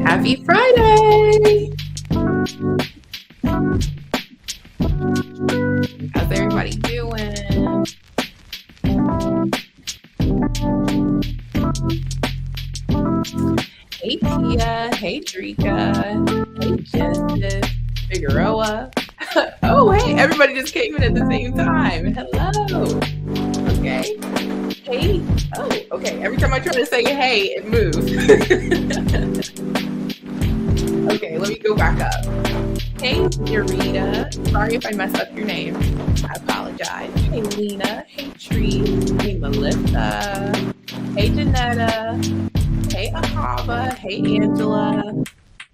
Happy Friday! How's everybody doing? Hey Tia, hey Drika, hey Genesis, Figueroa. Oh, hey, everybody just came in at the same time. Hello. Okay. Hey. Oh, okay. Every time I try to say hey, it moves. Okay, let me go back up. Hey, Narita. Sorry if I messed up your name. I apologize. Hey, Lena. Hey, Tree. Hey, Melissa. Hey, Janetta. Hey, Ahava. Hey, Angela.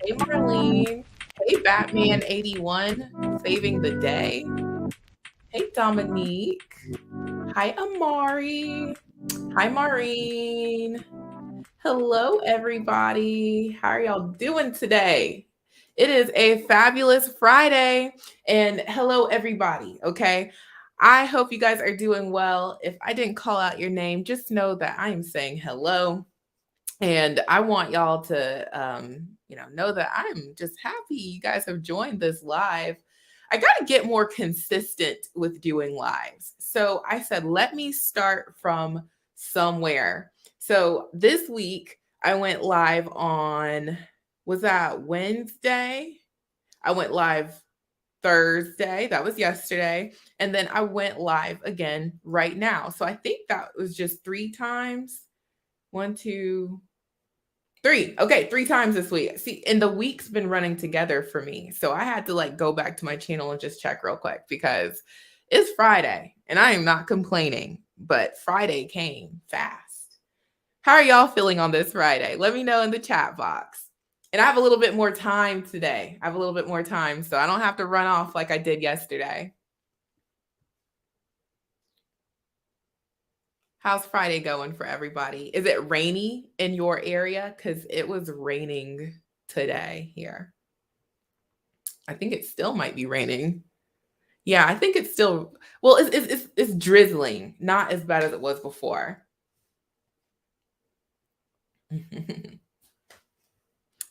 Hey, Marlene. Hey, Batman81, saving the day. Hey, Dominique. Hi, Amari. Hi, Maureen. Hello, everybody. How are y'all doing today? It is a fabulous Friday, and hello, everybody. Okay. I hope you guys are doing well. If I didn't call out your name, just know that I am saying hello. And I want y'all to, know that I'm just happy you guys have joined this live. I got to get more consistent with doing lives. So I said, let me start from somewhere. So this week I went live on, was that Wednesday? I went live Thursday. That was yesterday. And then I went live again right now. So I think that was just 3 times. 1, 2, 3. Okay, 3 times this week. See, and the week's been running together for me. So I had to go back to my channel and just check real quick because it's Friday and I am not complaining, but Friday came fast. How are y'all feeling on this Friday? Let me know in the chat box. And I have a little bit more time today. I have a little bit more time, so I don't have to run off like I did yesterday. How's Friday going for everybody? Is it rainy in your area? Because it was raining today here. I think it still might be raining. Yeah, I think it's still, well, it's drizzling, not as bad as it was before.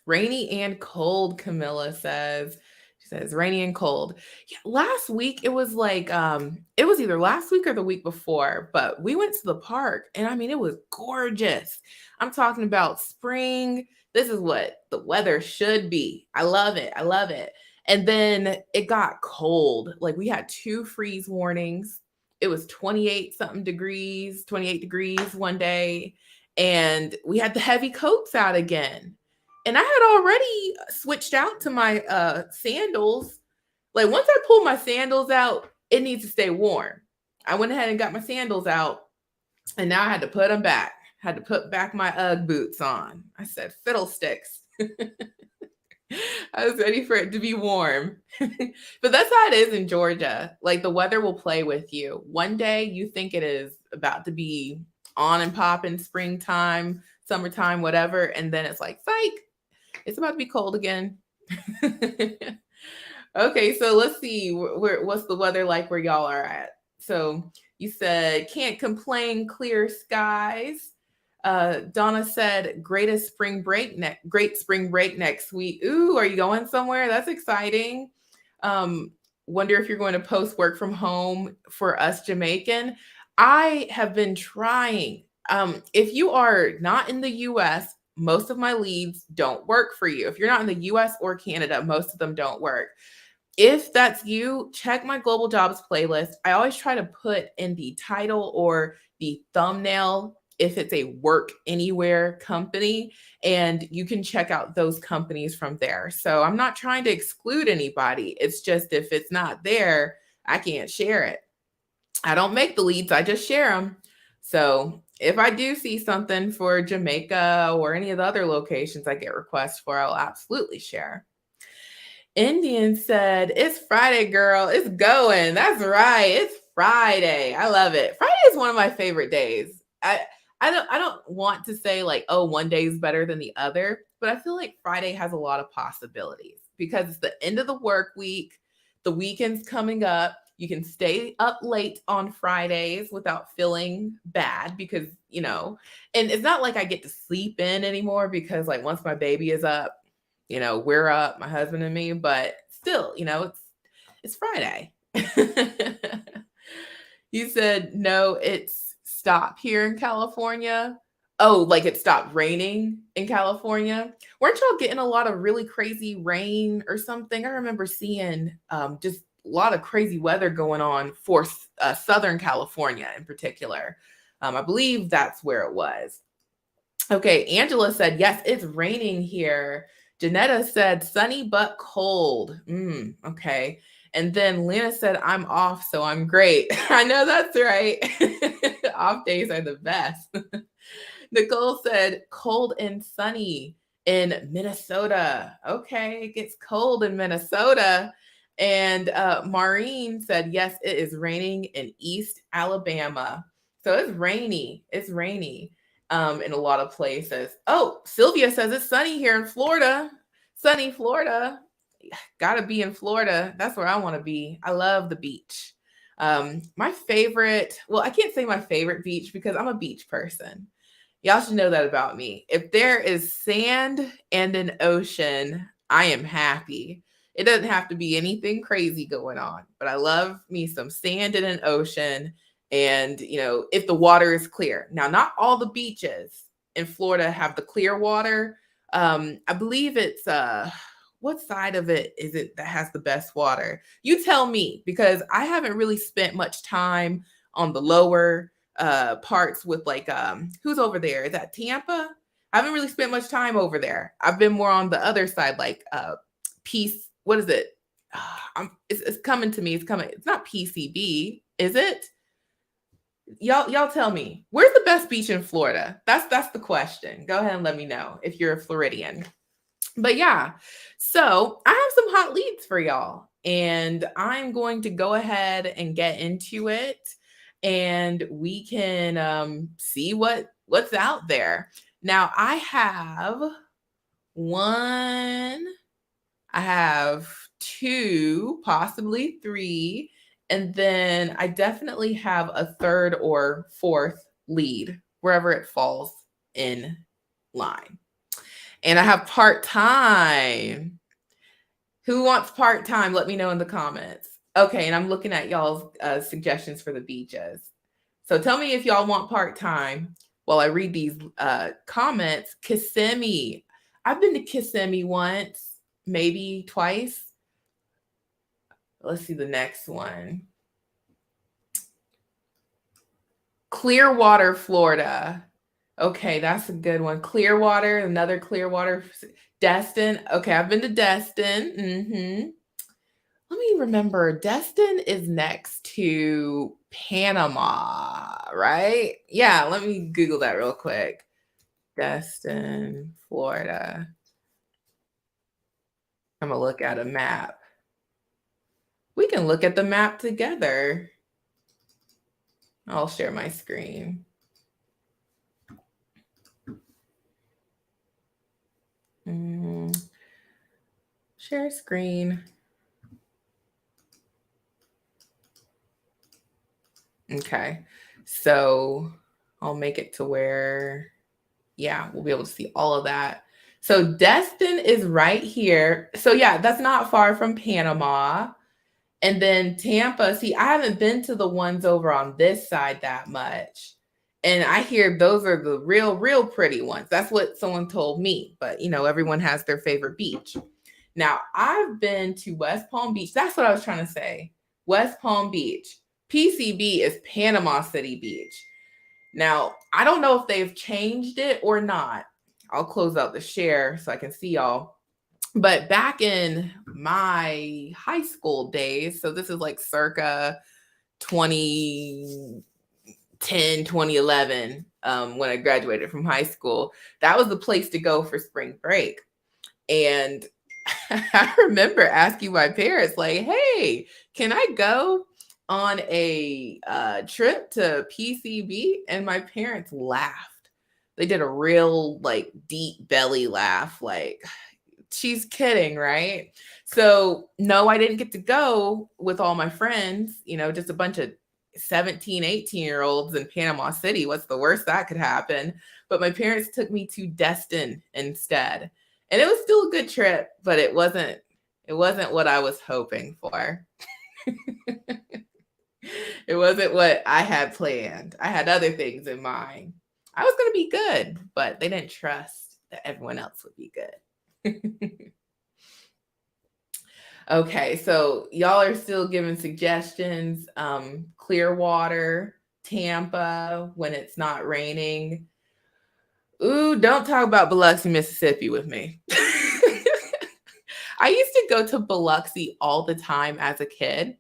Rainy and cold, Camilla says. She says rainy and cold. Yeah, last week it was it was either last week or the week before, but we went to the park and I mean it was gorgeous. I'm talking about spring. This is what the weather should be. I love it. I love it. And then it got cold. Like we had 2 freeze warnings. It was 28 something degrees, 28 degrees one day, and we had the heavy coats out again. And I had already switched out to my sandals. Like once I pulled my sandals out, it needs to stay warm. I went ahead and got my sandals out, and now I had to put them back. Had to put back my Ugg boots on. I said, fiddlesticks. I was ready for it to be warm. But that's how it is in Georgia. Like the weather will play with you. One day you think it is about to be on and popping, springtime, summertime, whatever. And then it's like, psych, it's about to be cold again. Okay, so let's see. What's the weather like where y'all are at? So you said, can't complain, clear skies. Donna said, great spring break next week. Ooh, are you going somewhere? That's exciting. Wonder if you're going to post work from home for us Jamaican. I have been trying. If you are not in the US, most of my leads don't work for you. If you're not in the US or Canada, most of them don't work. If that's you, check my global jobs playlist. I always try to put in the title or the thumbnail if it's a work anywhere company, and you can check out those companies from there. So I'm not trying to exclude anybody. It's just if it's not there, I can't share it. I don't make the leads, I just share them. So if I do see something for Jamaica or any of the other locations I get requests for, I'll absolutely share. Indian said, "It's Friday, girl. It's going." That's right. It's Friday. I love it. Friday is one of my favorite days. I don't want to say like, oh, one day is better than the other, but I feel like Friday has a lot of possibilities because it's the end of the work week. The weekend's coming up. You can stay up late on Fridays without feeling bad because, and it's not like I get to sleep in anymore because like once my baby is up, we're up, my husband and me, but still, it's Friday. You said no, it's stopped here in California. Oh, like it stopped raining in California. Weren't y'all getting a lot of really crazy rain or something? I remember seeing just a lot of crazy weather going on for Southern California in particular. I believe that's where it was. Okay, Angela said, yes, it's raining here. Janetta said, sunny but cold. Okay. And then Lena said, I'm off, so I'm great. I know that's right. Off days are the best. Nicole said, cold and sunny in Minnesota. Okay, it gets cold in Minnesota. And Maureen said, yes, it is raining in East Alabama. So it's rainy. It's rainy in a lot of places. Oh, Sylvia says it's sunny here in Florida. Sunny Florida. Gotta be in Florida. That's where I want to be. I love the beach. My favorite, well, I can't say my favorite beach because I'm a beach person. Y'all should know that about me. If there is sand and an ocean, I am happy. It doesn't have to be anything crazy going on, but I love me some sand and an ocean. And, if the water is clear. Now, not all the beaches in Florida have the clear water. I believe it's, what side of it is it that has the best water? You tell me, because I haven't really spent much time on the lower parts with like who's over there? Is that Tampa? I haven't really spent much time over there. I've been more on the other side, like Peace. What is it? It's coming to me. It's coming. It's not PCB, is it? Y'all tell me. Where's the best beach in Florida? That's the question. Go ahead and let me know if you're a Floridian. But yeah, so I have some hot leads for y'all, and I'm going to go ahead and get into it, and we can see what's out there. Now I have one, I have two, possibly three, and then I definitely have a third or fourth lead wherever it falls in line. And I have part-time. Who wants part-time? Let me know in the comments. Okay, and I'm looking at y'all's suggestions for the beaches. So tell me if y'all want part-time while I read these comments. Kissimmee. I've been to Kissimmee once, maybe twice. Let's see the next one. Clearwater, Florida. Okay, that's a good one. Clearwater, another Clearwater. Destin. Okay, I've been to Destin. Let me remember. Destin is next to Panama, right? Yeah, let me Google that real quick. Destin, Florida. I'm going to look at a map. We can look at the map together. I'll share my screen. Share screen. Okay, so I'll make it to where, yeah, we'll be able to see all of that. So Destin is right here. So yeah, that's not far from Panama. And then Tampa, see, I haven't been to the ones over on this side that much. And I hear those are the real pretty ones. That's what someone told me. But, everyone has their favorite beach. Now, I've been to West Palm Beach. That's what I was trying to say. West Palm Beach. PCB is Panama City Beach. Now, I don't know if they've changed it or not. I'll close out the share so I can see y'all. But back in my high school days, so this is like circa 2010, 2011, when I graduated from high school, that was the place to go for spring break. And I remember asking my parents, like, hey, can I go on a trip to PCB? And my parents laughed. They did a real, like, deep belly laugh, like, she's kidding, right? So, no, I didn't get to go with all my friends, just a bunch of 17, 18-year-olds in Panama City. What's the worst that could happen? But my parents took me to Destin instead. And it was still a good trip, but it wasn't what I was hoping for. It wasn't what I had planned. I had other things in mind. I was going to be good, but they didn't trust that everyone else would be good. Okay, so y'all are still giving suggestions. Clearwater, Tampa, when it's not raining. Ooh, don't talk about Biloxi, Mississippi with me. I used to go to Biloxi all the time as a kid,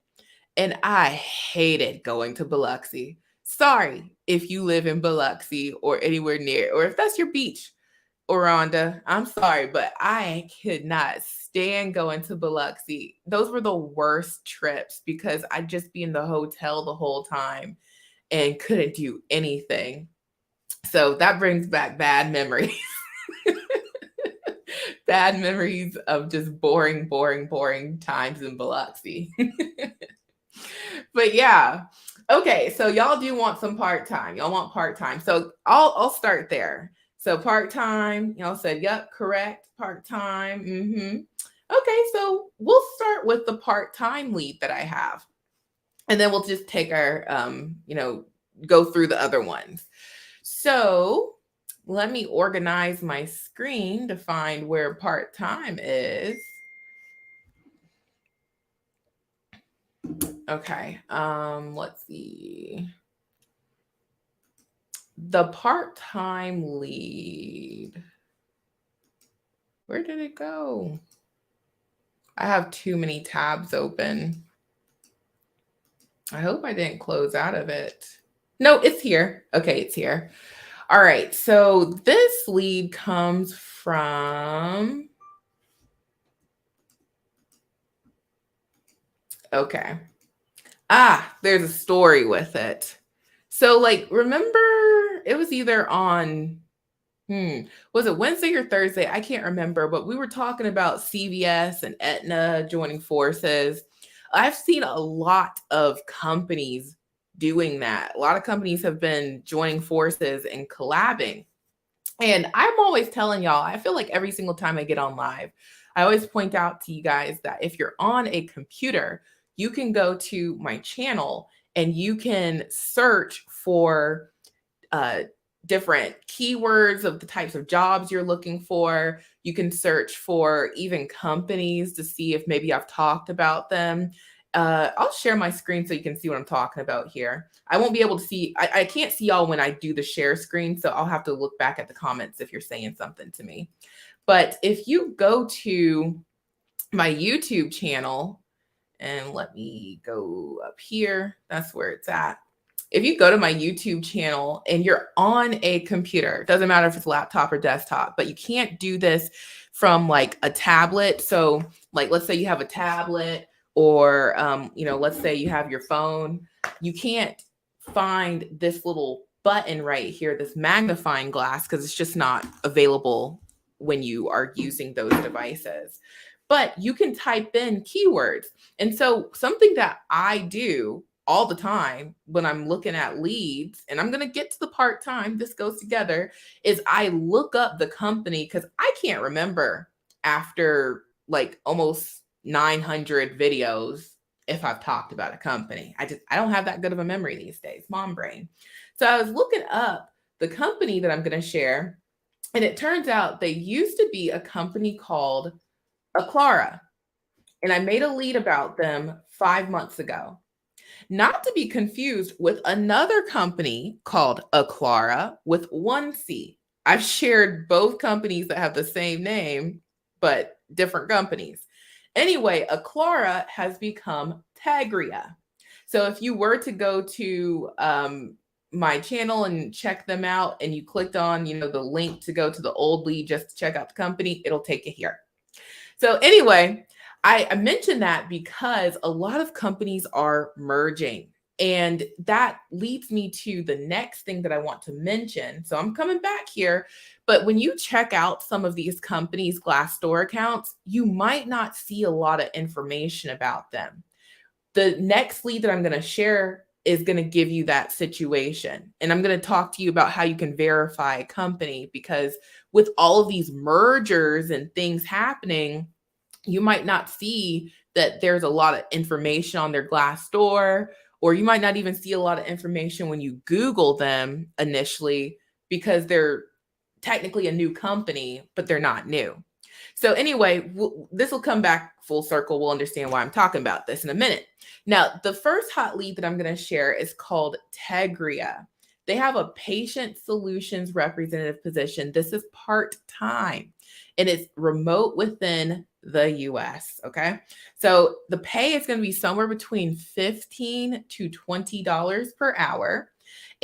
and I hated going to Biloxi. Sorry if you live in Biloxi or anywhere near, or if that's your beach, Rhonda. I'm sorry, but I could not stand going to Biloxi. Those were the worst trips because I'd just be in the hotel the whole time and couldn't do anything. So that brings back bad memories. Bad memories of just boring, boring, boring times in Biloxi. But yeah. Okay, so y'all do want some part-time. Y'all want part-time. So I'll start there. So part-time, y'all said, yep, correct, part-time. Okay, so we'll start with the part-time lead that I have. And then we'll just take our, go through the other ones. So let me organize my screen to find where part-time is. Okay, let's see. The part-time lead. Where did it go? I have too many tabs open. I hope I didn't close out of it. No, it's here. Okay, it's here. All right, so this lead comes from, okay. There's a story with it. So, like, remember, it was either on, was it Wednesday or Thursday? I can't remember, but we were talking about CVS and Aetna joining forces. I've seen a lot of companies doing that. A lot of companies have been joining forces and collabing. And I'm always telling y'all, I feel like every single time I get on live, I always point out to you guys that if you're on a computer, you can go to my channel and you can search for different keywords of the types of jobs you're looking for. You can search for even companies to see if maybe I've talked about them. I'll share my screen so you can see what I'm talking about here. I won't be able to see, I can't see y'all when I do the share screen, so I'll have to look back at the comments if you're saying something to me. But if you go to my YouTube channel, and let me go up here, that's where it's at. If you go to my YouTube channel and you're on a computer, doesn't matter if it's laptop or desktop, but you can't do this from like a tablet. So like, let's say you have a tablet or, let's say you have your phone, you can't find this little button right here, this magnifying glass, because it's just not available when you are using those devices. But you can type in keywords. And so something that I do all the time when I'm looking at leads, and I'm going to get to the part-time, this goes together, is I look up the company because I can't remember after like almost 900 videos if I've talked about a company. I don't have that good of a memory these days, mom brain. So I was looking up the company that I'm going to share, and it turns out they used to be a company called Aclara, and I made a lead about them 5 months ago. Not to be confused with another company called Aclara with one C. I've shared both companies that have the same name, but different companies. Anyway, Aclara has become Tagria. So if you were to go to my channel and check them out, and you clicked on, the link to go to the old lead just to check out the company, it'll take you here. So anyway, I mentioned that because a lot of companies are merging. And that leads me to the next thing that I want to mention. So I'm coming back here. But when you check out some of these companies' Glassdoor accounts, you might not see a lot of information about them. The next lead that I'm going to share is going to give you that situation. And I'm going to talk to you about how you can verify a company, because with all of these mergers and things happening, you might not see that there's a lot of information on their Glassdoor, or you might not even see a lot of information when you Google them initially, because they're technically a new company, but they're not new. So anyway, this will come back full circle. We'll understand why I'm talking about this in a minute. Now, the first hot lead that I'm going to share is called Tegria. They have a patient solutions representative position. This is part-time and it's remote within the US. Okay. So the pay is going to be somewhere between $15 to $20 per hour.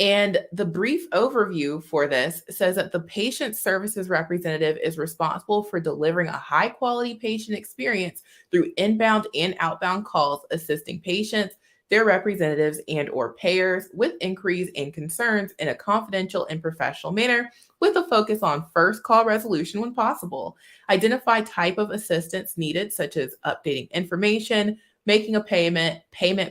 And the brief overview for this says that the patient services representative is responsible for delivering a high quality patient experience through inbound and outbound calls, assisting patients, their representatives, and or payers with inquiries and concerns in a confidential and professional manner, with a focus on first call resolution when possible. Identify type of assistance needed, such as updating information, making a payment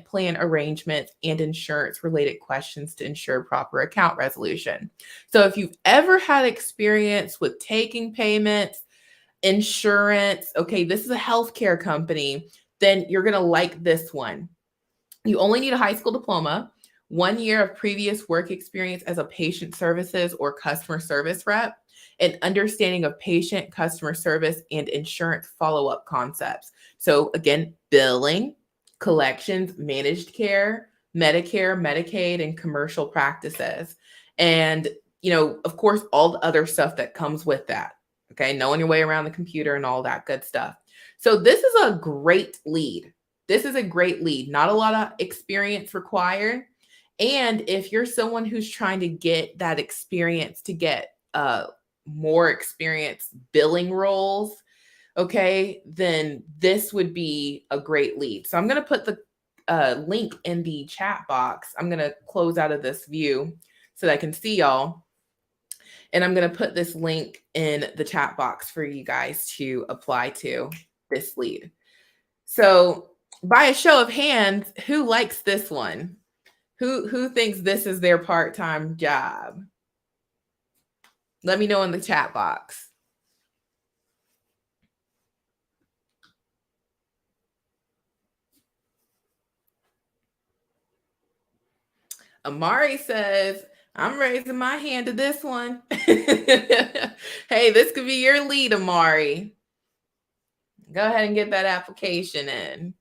plan arrangements, and insurance related questions to ensure proper account resolution. So if you've ever had experience with taking payments, insurance, okay, this is a healthcare company, then you're going to like this one. You only need a high school diploma, 1 year of previous work experience as a patient services or customer service rep, an understanding of patient customer service and insurance follow-up concepts. So again, billing, collections, managed care, Medicare, Medicaid, and commercial practices. And, of course, all the other stuff that comes with that. Okay, knowing your way around the computer and all that good stuff. So this is a great lead. This is a great lead. Not a lot of experience required. And if you're someone who's trying to get that experience to get more experience billing roles, okay, then this would be a great lead. So I'm going to put the link in the chat box. I'm going to close out of this view so that I can see y'all. And I'm going to put this link in the chat box for you guys to apply to this lead. So by a show of hands, who likes this one? Who thinks this is their part-time job? Let me know in the chat box. Amari says, I'm raising my hand to this one. Hey, this could be your lead, Amari. Go ahead and get that application in.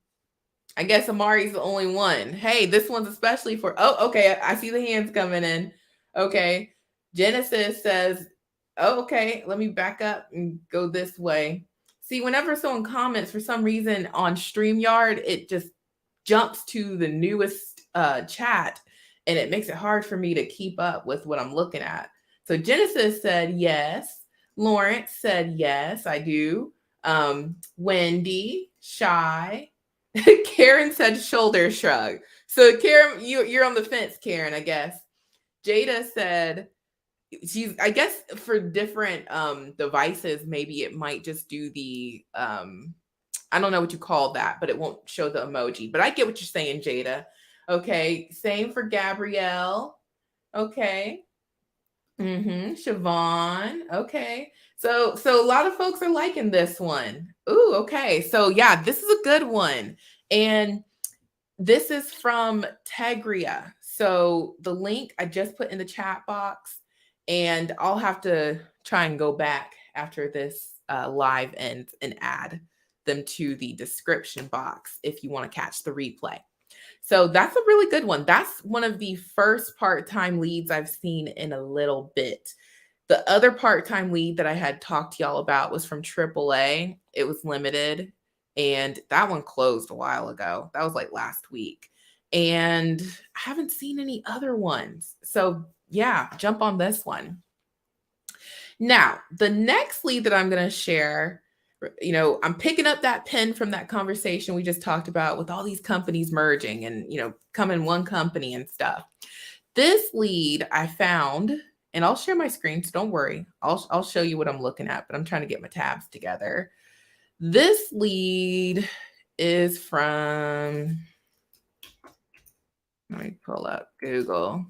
I guess Amari's the only one. Hey, this one's especially for, oh, okay. I see the hands coming in. Okay. Genesis says, oh, okay, let me back up and go this way. See, whenever someone comments, for some reason on StreamYard, it just jumps to the newest chat and it makes it hard for me to keep up with what I'm looking at. So Genesis said yes. Lawrence said yes, I do. Wendy, Shy. Karen said shoulder shrug. So Karen, you're on the fence, Karen, I guess. Jada said I guess for different devices, maybe it might just do the I don't know what you call that, but it won't show the emoji. But I get what you're saying, Jada. Okay, same for Gabrielle. Okay. Siobhan. Okay. So a lot of folks are liking this one. Ooh, okay. So yeah, this is a good one. And this is from Tegria. So the link I just put in the chat box, and I'll have to try and go back after this live ends and add them to the description box if you want to catch the replay. So that's a really good one. That's one of the first part-time leads I've seen in a little bit. The other part-time lead that I had talked to y'all about was from AAA. It was limited, and that one closed a while ago. That was like last week. And I haven't seen any other ones. So yeah, jump on this one. Now, the next lead that I'm going to share, I'm picking up that pen from that conversation we just talked about with all these companies merging and, coming one company and stuff. This lead I found, and I'll share my screen, so don't worry. I'll show you what I'm looking at, but I'm trying to get my tabs together. This lead is from, let me pull up Google.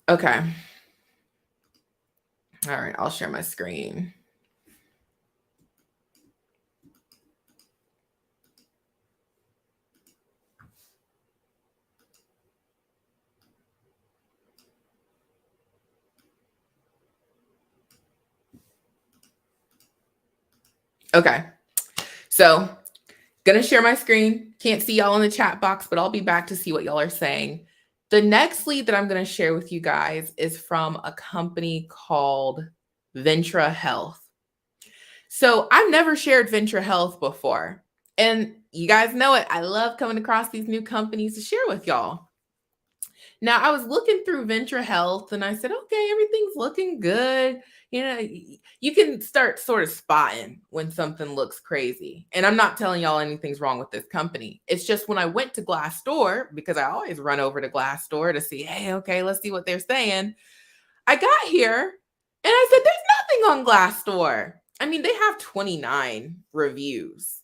Okay. All right, I'll share my screen. Okay. So, gonna share my screen. Can't see y'all in the chat box, but I'll be back to see what y'all are saying. The next lead that I'm gonna share with you guys is from a company called Ventra Health. So I've never shared Ventra Health before. And you guys know it. I love coming across these new companies to share with y'all. Now, I was looking through Ventra Health and I said, okay, everything's looking good. You can start sort of spotting when something looks crazy. And I'm not telling y'all anything's wrong with this company. It's just when I went to Glassdoor, because I always run over to Glassdoor to see, hey, okay, let's see what they're saying. I got here and I said, there's nothing on Glassdoor. I mean, they have 29 reviews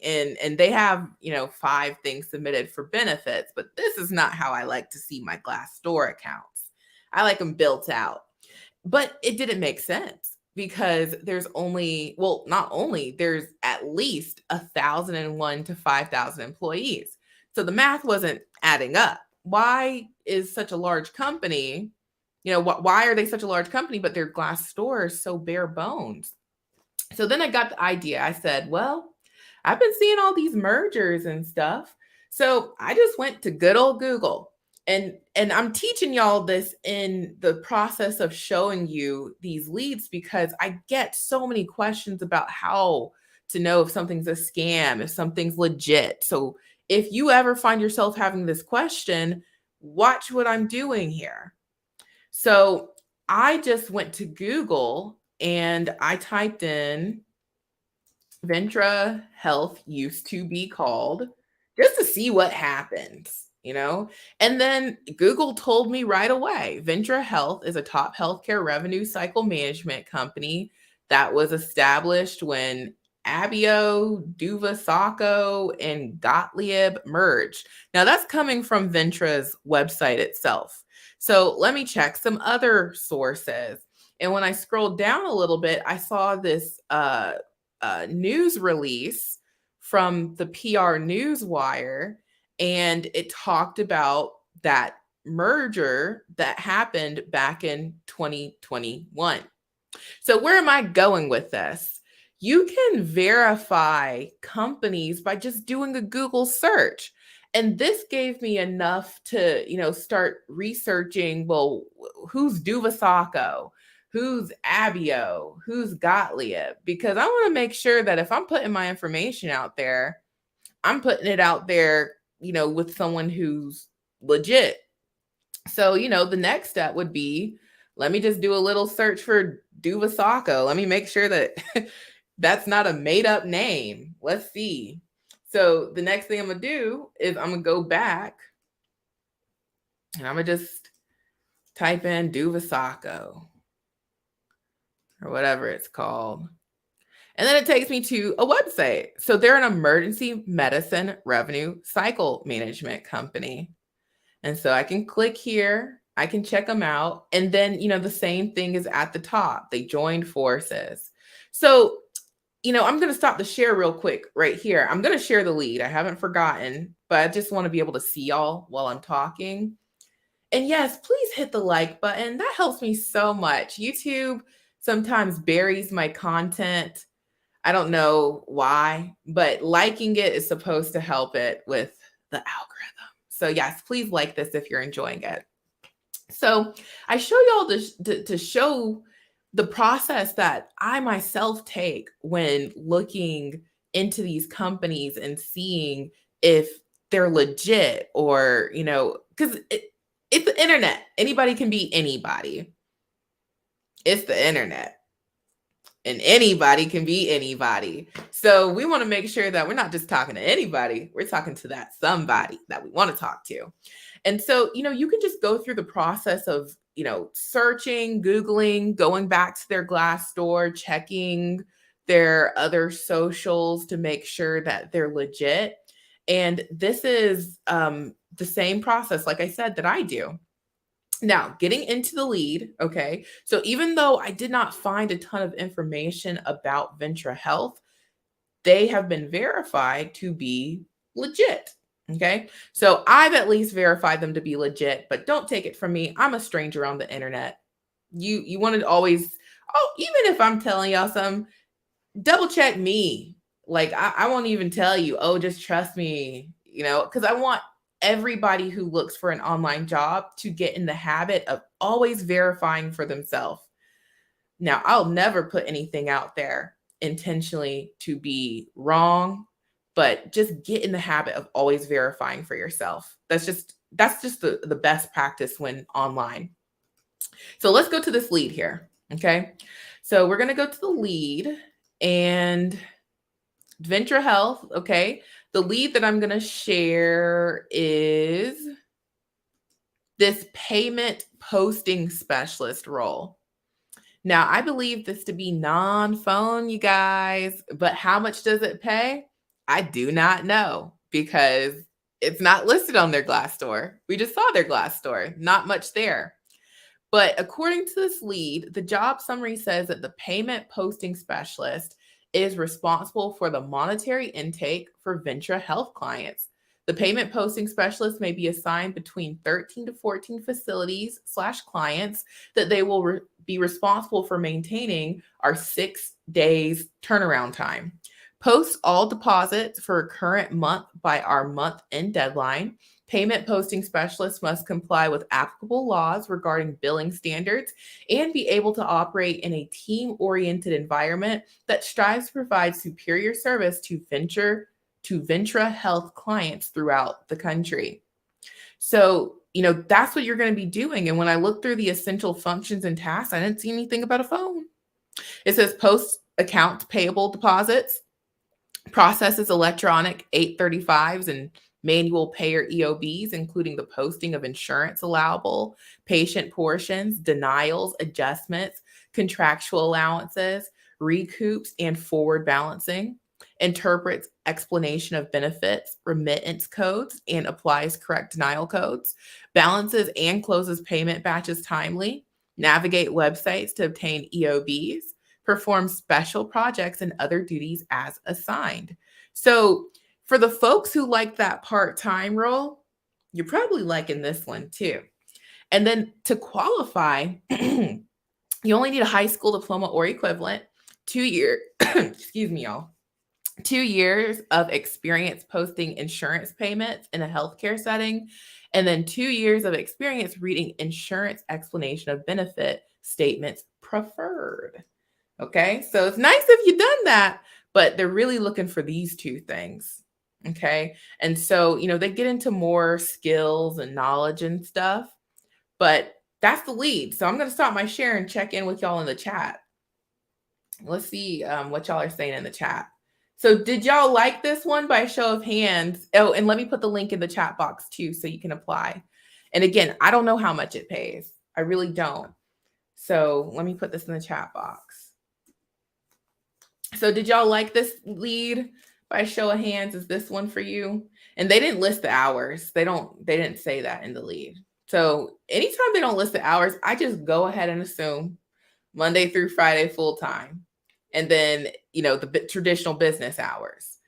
and they have, 5 things submitted for benefits, but this is not how I like to see my Glassdoor accounts. I like them built out. But it didn't make sense because there's there's at least 1,001 to 5,000 employees. So the math wasn't adding up. Why is such a large company, why are they such a large company, but their Glassdoor is so bare bones? So then I got the idea. I said, well, I've been seeing all these mergers and stuff. So I just went to good old Google. And I'm teaching y'all this in the process of showing you these leads because I get so many questions about how to know if something's a scam, if something's legit. So if you ever find yourself having this question, watch what I'm doing here. So I just went to Google and I typed in Ventra Health used to be called, just to see what happens, And then Google told me right away, Ventra Health is a top healthcare revenue cycle management company that was established when Abio, Duvasako, and Gottlieb merged. Now that's coming from Ventra's website itself. So let me check some other sources. And when I scrolled down a little bit, I saw this news release from the PR Newswire, and it talked about that merger that happened back in 2021. So where am I going with this? You can verify companies by just doing a Google search. And this gave me enough to, start researching, well, who's Duvasako? Who's Abio? Who's Gottlieb? Because I want to make sure that if I'm putting my information out there, I'm putting it out there, with someone who's legit. So, the next step would be, let me just do a little search for Duvasako. Let me make sure that that's not a made up name. Let's see. So the next thing I'm going to do is I'm going to go back and I'm going to just type in Duvasako or whatever it's called. And then it takes me to a website. So they're an emergency medicine revenue cycle management company. And so I can click here, I can check them out. And then, the same thing is at the top. They joined forces. So, I'm going to stop the share real quick right here. I'm going to share the lead. I haven't forgotten, but I just want to be able to see y'all while I'm talking. And yes, please hit the like button. That helps me so much. YouTube sometimes buries my content. I don't know why, but liking it is supposed to help it with the algorithm. So yes, please like this if you're enjoying it. So I show y'all to show the process that I myself take when looking into these companies and seeing if they're legit or, because It's the internet. Anybody can be anybody. It's the internet. And anybody can be anybody. So we want to make sure that we're not just talking to anybody, we're talking to that somebody that we want to talk to. And so, you can just go through the process of, searching, Googling, going back to their Glassdoor, checking their other socials to make sure that they're legit. And this is the same process, like I said, that I do. Now, getting into the lead, okay? So even though I did not find a ton of information about Ventra Health, they have been verified to be legit. Okay. So I've at least verified them to be legit, but don't take it from me. I'm a stranger on the internet. You want to always, even if I'm telling y'all something, double check me. Like I won't even tell you, just trust me, because I want everybody who looks for an online job to get in the habit of always verifying for themselves. Now, I'll never put anything out there intentionally to be wrong, but just get in the habit of always verifying for yourself. That's just the best practice when online. So let's go to this lead here. Okay. So we're going to go to the lead and Ventra Health. Okay. The lead that I'm going to share is this payment posting specialist role. Now, I believe this to be non-phone, you guys, but how much does it pay? I do not know because it's not listed on their Glassdoor. We just saw their Glassdoor, not much there. But according to this lead, the job summary says that the payment posting specialist is responsible for the monetary intake for Ventra Health clients. The payment posting specialist may be assigned between 13 to 14 facilities / clients that they will be responsible for maintaining our 6 days turnaround time. Post all deposits for a current month by our month end deadline. Payment posting specialists must comply with applicable laws regarding billing standards and be able to operate in a team-oriented environment that strives to provide superior service to Ventra Health clients throughout the country. So, that's what you're going to be doing. And when I looked through the essential functions and tasks, I didn't see anything about a phone. It says post account payable deposits, processes electronic 835s and manual payer EOBs, including the posting of insurance allowable, patient portions, denials, adjustments, contractual allowances, recoups, and forward balancing, interprets explanation of benefits, remittance codes, and applies correct denial codes, balances and closes payment batches timely, navigate websites to obtain EOBs, perform special projects and other duties as assigned. So for the folks who like that part-time role, you're probably liking this one too. And then to qualify, you only need a high school diploma or equivalent, 2 year, excuse me, y'all, 2 years of experience posting insurance payments in a healthcare setting, and then 2 years of experience reading insurance explanation of benefit statements preferred. Okay, so it's nice if you've done that, but they're really looking for these two things. Okay, and so, they get into more skills and knowledge and stuff, but that's the lead. So I'm going to stop my share and check in with y'all in the chat. Let's see what y'all are saying in the chat. So did y'all like this one by show of hands? Oh, and let me put the link in the chat box too so you can apply. And again, I don't know how much it pays. I really don't. So let me put this in the chat box. So did y'all like this lead by show of hands? Is this one for you? And they didn't list the hours. They didn't say that in the lead. So anytime they don't list the hours, I just go ahead and assume Monday through Friday full time. And then, the traditional business hours.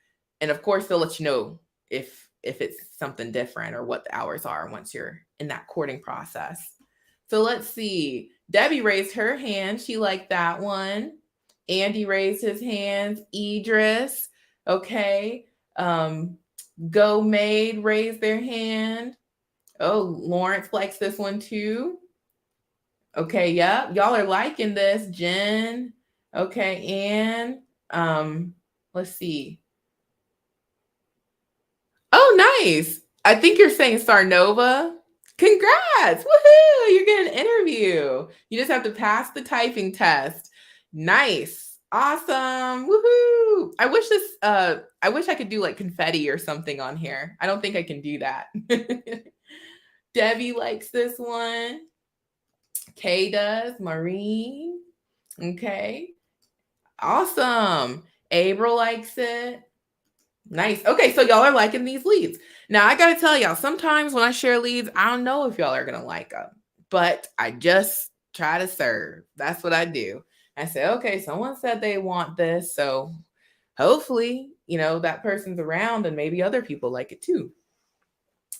And of course, they'll let you know if it's something different or what the hours are once you're in that courting process. So let's see. Debbie raised her hand. She liked that one. Andy raised his hands. Idris. Okay. Go Maid raised their hand. Oh, Lawrence likes this one too. Okay, yeah. Y'all are liking this. Jen. Okay, and let's see. Oh, nice. I think you're saying Sarnova. Congrats! Woohoo! You're getting an interview. You just have to pass the typing test. Nice. Awesome. Woohoo! I wish I could do like confetti or something on here. I don't think I can do that. Debbie likes this one. Kay does. Maureen. Okay. Awesome. April likes it. Nice. Okay, so y'all are liking these leads. Now, I got to tell y'all, sometimes when I share leads, I don't know if y'all are going to like them, but I just try to serve. That's what I do. I say, okay, someone said they want this. So hopefully, that person's around and maybe other people like it too.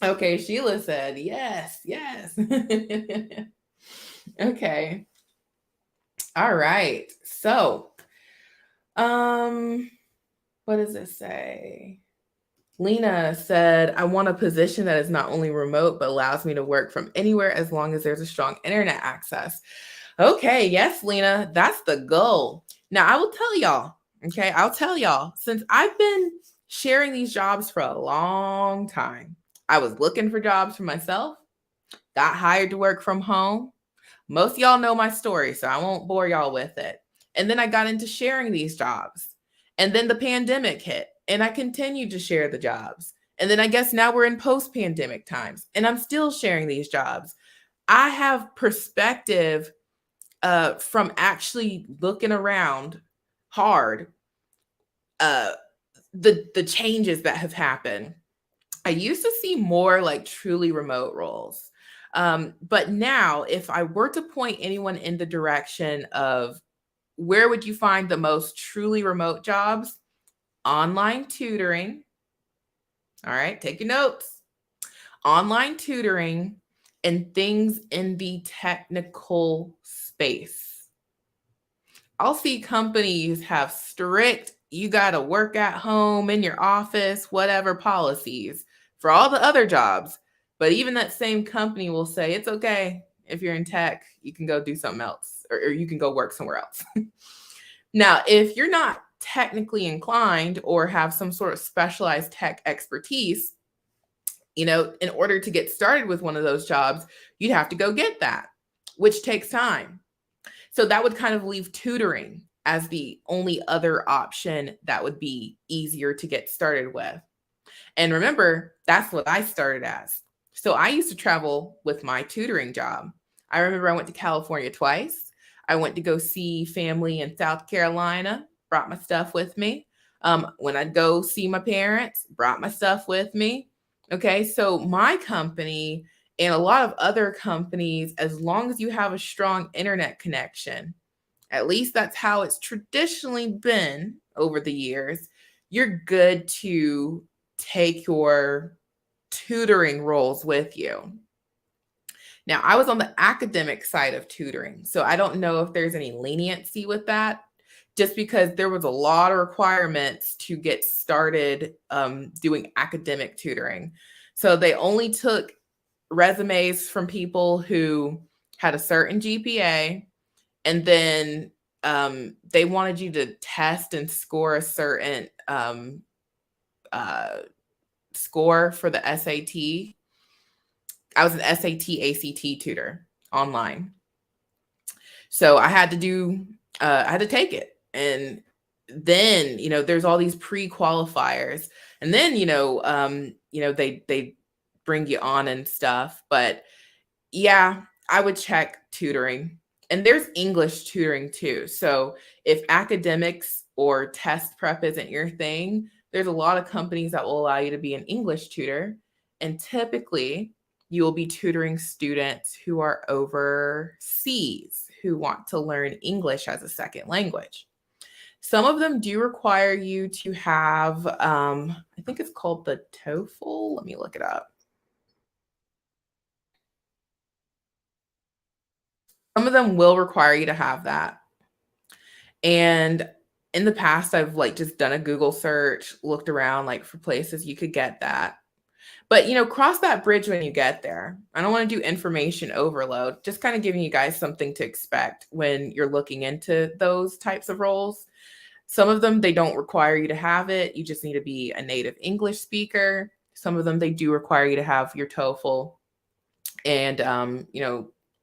Okay, Sheila said, yes, yes. Okay. All right. So, what does it say? Lena said, I want a position that is not only remote, but allows me to work from anywhere as long as there's a strong internet access. Okay, yes, Lena, that's the goal. Now, I will tell y'all, okay, I'll tell y'all, since I've been sharing these jobs for a long time, I was looking for jobs for myself, got hired to work from home. Most of y'all know my story, so I won't bore y'all with it. And then I got into sharing these jobs. And then the pandemic hit, and I continued to share the jobs. And then I guess now we're in post-pandemic times, and I'm still sharing these jobs. I have perspective from actually looking around hard, the changes that have happened. I used to see more like truly remote roles. But now, if I were to point anyone in the direction of where would you find the most truly remote jobs? Online tutoring. All right, take your notes. Online tutoring and things in the technical space. I'll see companies have strict, you got to work at home, in your office, whatever policies for all the other jobs. But even that same company will say, it's okay. If you're in tech, you can go do something else, or you can go work somewhere else. Now, if you're not technically inclined or have some sort of specialized tech expertise, in order to get started with one of those jobs, you'd have to go get that, which takes time. So that would kind of leave tutoring as the only other option that would be easier to get started with. And remember, that's what I started as. So I used to travel with my tutoring job. I remember I went to California twice. I went to go see family in South Carolina, brought my stuff with me. When I'd go see my parents, brought my stuff with me. Okay, so my company and a lot of other companies, as long as you have a strong internet connection, at least that's how it's traditionally been over the years, you're good to take your tutoring roles with you. Now, I was on the academic side of tutoring, so I don't know if there's any leniency with that, just because there was a lot of requirements to get started doing academic tutoring. So they only took resumes from people who had a certain GPA, and then they wanted you to test and score a certain score for the SAT. I was an SAT ACT tutor online. So I had to take it. And then, there's all these pre-qualifiers. And then, they bring you on and stuff. But yeah, I would check tutoring. And there's English tutoring too. So if academics or test prep isn't your thing, there's a lot of companies that will allow you to be an English tutor. And typically, you will be tutoring students who are overseas, who want to learn English as a second language. Some of them do require you to have, I think it's called the TOEFL. Let me look it up. Some of them will require you to have that. And in the past, I've just done a Google search, looked around for places you could get that. But, cross that bridge when you get there. I don't want to do information overload, just kind of giving you guys something to expect when you're looking into those types of roles. Some of them, they don't require you to have it. You just need to be a native English speaker. Some of them, they do require you to have your TOEFL. And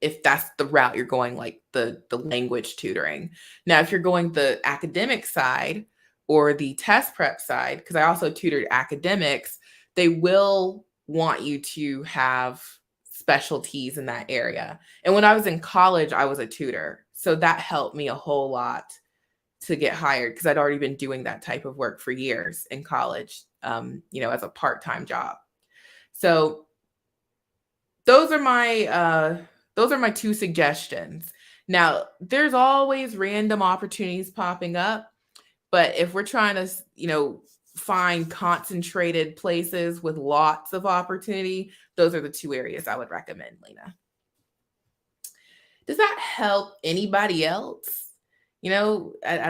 if that's the route you're going, like the language tutoring. Now, if you're going the academic side or the test prep side, because I also tutored academics, they will want you to have specialties in that area. And when I was in college, I was a tutor. So that helped me a whole lot to get hired because I'd already been doing that type of work for years in college, as a part-time job. So those are my two suggestions. Now, there's always random opportunities popping up, but if we're trying to, find concentrated places with lots of opportunity, those are the two areas I would recommend, Lena. Does that help anybody else? I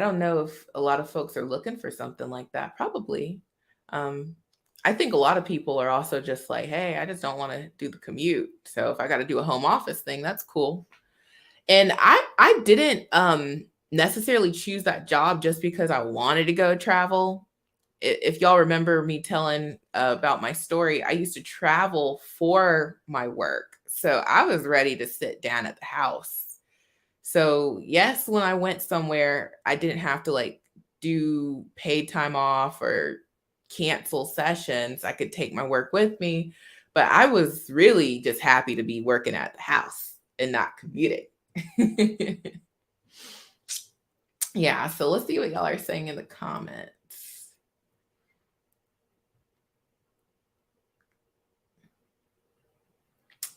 don't know if a lot of folks are looking for something like that. Probably. Um, I think a lot of people are also just like, hey, I just don't want to do the commute. So if I got to do a home office thing, that's cool. And I didn't necessarily choose that job just because I wanted to go travel. If y'all remember me telling about my story, I used to travel for my work. So I was ready to sit down at the house. So, yes, when I went somewhere, I didn't have to like do paid time off or cancel sessions. I could take my work with me, but I was really just happy to be working at the house and not commuting. Yeah, so let's see what y'all are saying in the comments.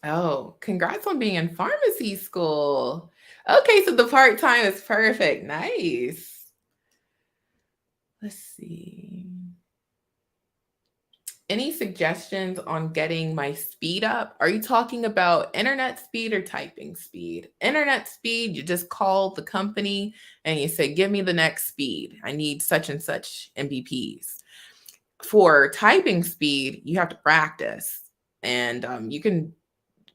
Oh, congrats on being in pharmacy school. Okay, so the part-time is perfect. Nice. Let's see. Any suggestions on getting my speed up? Are you talking about internet speed or typing speed? Internet speed, you just call the company and you say, give me the next speed. I need such and such Mbps. For typing speed, you have to practice. And you can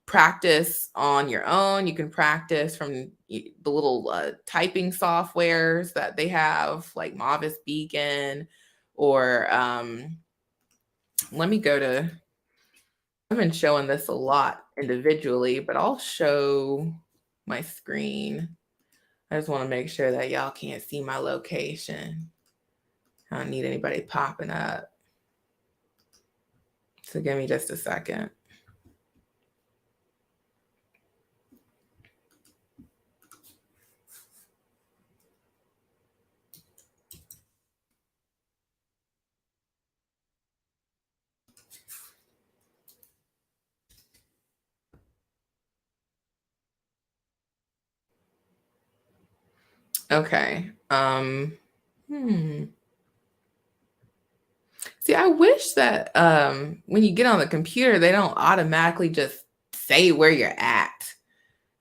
practice on your own. You can practice from the little typing softwares that they have, like Mavis Beacon, or let me go to, I've been showing this a lot individually, but I'll show my screen. I just want to make sure that y'all can't see my location. I don't need anybody popping up. So give me just a second. Okay. See, I wish that when you get on the computer, they don't automatically just say where you're at.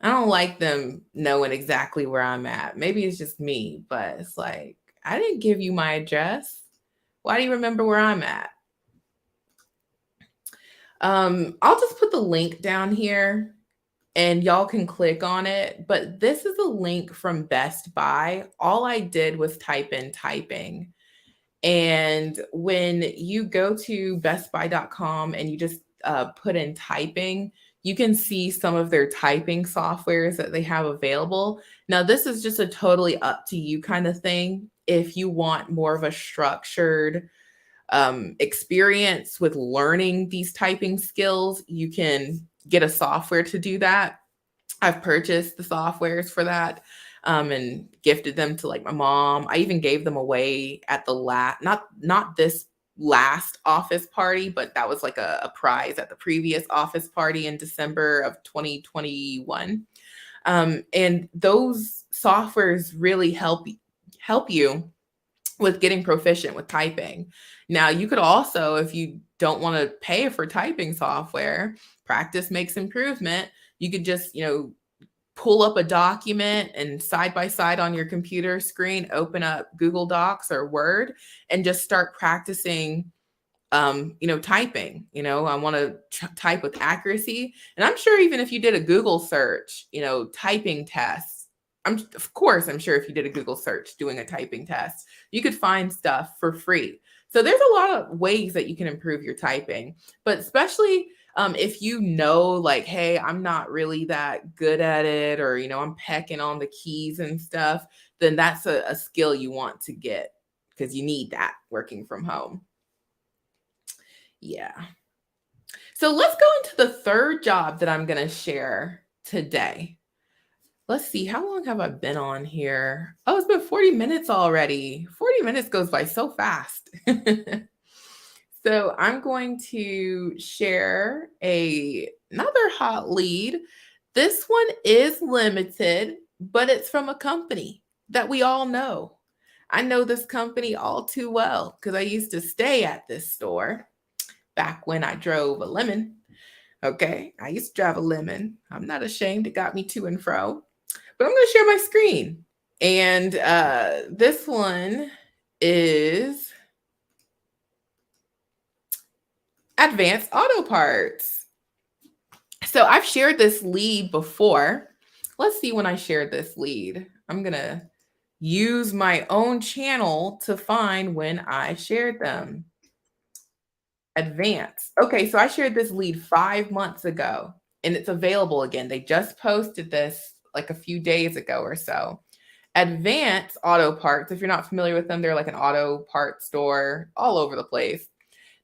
I don't like them knowing exactly where I'm at. Maybe it's just me, but it's like, I didn't give you my address. Why do you remember where I'm at? I'll just put the link down here and y'all can click on it. But this is a link from Best Buy. All I did was type in typing. And when you go to bestbuy.com and you just put in typing, you can see some of their typing softwares that they have available. Now, this is just a totally up to you kind of thing. If you want more of a structured experience with learning these typing skills, you can get a software to do that. I've purchased the softwares for that and gifted them to like my mom. I even gave them away at the not this last office party, but that was like a prize at the previous office party in December of 2021. And those softwares really help you with getting proficient with typing. Now, you could also, if you don't want to pay for typing software, practice makes improvement. You could just, pull up a document and side by side on your computer screen, open up Google Docs or Word and just start practicing, typing. I want to type with accuracy. And I'm sure even if you did a Google search, typing tests, I'm sure if you did a Google search doing a typing test, you could find stuff for free. So there's a lot of ways that you can improve your typing, but especially If you know, like, hey, I'm not really that good at it, or, I'm pecking on the keys and stuff, then that's a skill you want to get because you need that working from home. Yeah. So let's go into the third job that I'm going to share today. Let's see, how long have I been on here? Oh, it's been 40 minutes already. 40 minutes goes by so fast. So I'm going to share another hot lead. This one is limited, but it's from a company that we all know. I know this company all too well because I used to stay at this store back when I drove a lemon. Okay, I used to drive a lemon. I'm not ashamed. It got me to and fro. But I'm going to share my screen. And this one is Advanced Auto Parts. So I've shared this lead before. Let's see when I shared this lead. I'm going to use my own channel to find when I shared them. Advanced. Okay, so I shared this lead 5 months ago and it's available again. They just posted this like a few days ago or so. Advanced Auto Parts, if you're not familiar with them, they're like an auto parts store all over the place.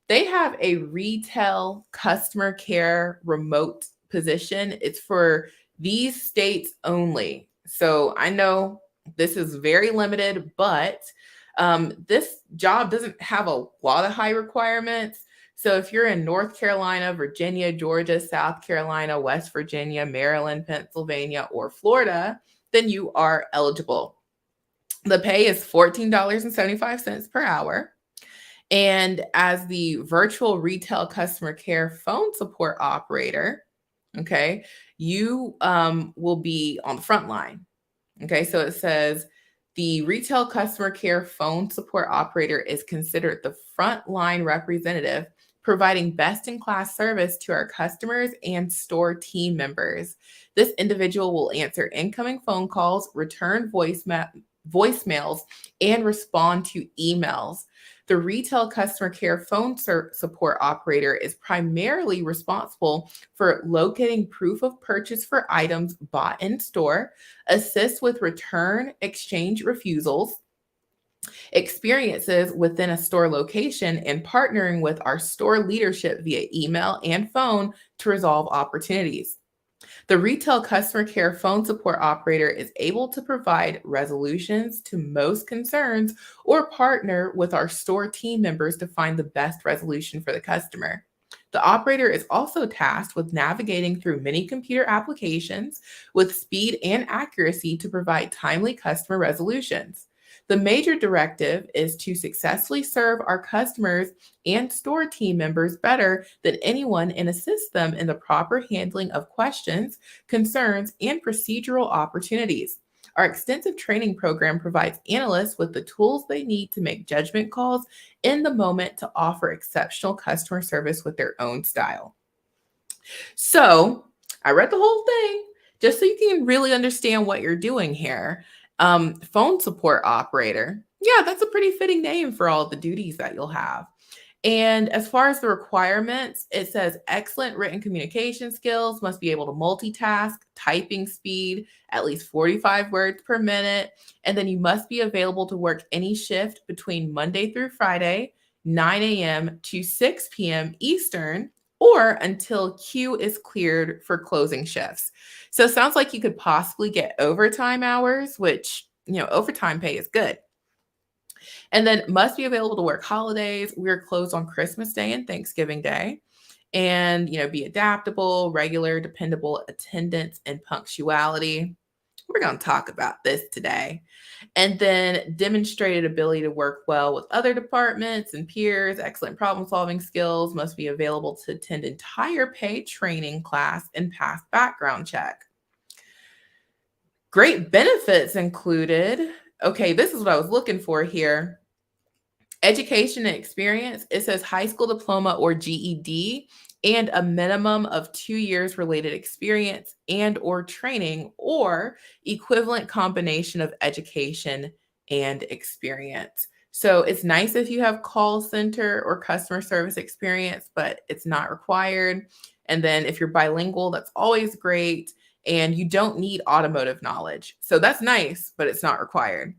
They have a retail customer care remote position. It's for these states only. So I know this is very limited, but this job doesn't have a lot of high requirements. So if you're in North Carolina, Virginia, Georgia, South Carolina, West Virginia, Maryland, Pennsylvania, or Florida, then you are eligible. The pay is $14.75 per hour. And as the virtual retail customer care phone support operator, okay, you will be on the front line. Okay, so it says the retail customer care phone support operator is considered the frontline representative, providing best in class service to our customers and store team members. This individual will answer incoming phone calls, return voicemails, and respond to emails. The retail customer care phone support operator is primarily responsible for locating proof of purchase for items bought in store, assist with return, exchange refusals, experiences within a store location, and partnering with our store leadership via email and phone to resolve opportunities. The retail customer care phone support operator is able to provide resolutions to most concerns or partner with our store team members to find the best resolution for the customer. The operator is also tasked with navigating through many computer applications with speed and accuracy to provide timely customer resolutions. The major directive is to successfully serve our customers and store team members better than anyone and assist them in the proper handling of questions, concerns, and procedural opportunities. Our extensive training program provides analysts with the tools they need to make judgment calls in the moment to offer exceptional customer service with their own style. So I read the whole thing just so you can really understand what you're doing here. Phone support operator. Yeah, that's a pretty fitting name for all the duties that you'll have. And as far as the requirements, it says excellent written communication skills, must be able to multitask, typing speed, at least 45 words per minute. And then you must be available to work any shift between Monday through Friday, 9 a.m. to 6 p.m. Eastern, or until queue is cleared for closing shifts. So it sounds like you could possibly get overtime hours, which, overtime pay is good. And then must be available to work holidays. We're closed on Christmas Day and Thanksgiving Day. And, be adaptable, regular, dependable attendance, and punctuality. We're going to talk about this today. And then demonstrated ability to work well with other departments and peers, excellent problem solving skills, must be available to attend entire paid training class and pass background check. Great benefits included. Okay, this is what I was looking for here. Education and experience. It says high school diploma or GED and a minimum of 2 years related experience and or training or equivalent combination of education and experience. So it's nice if you have call center or customer service experience, but it's not required. And then if you're bilingual, that's always great. And you don't need automotive knowledge. So that's nice, but it's not required.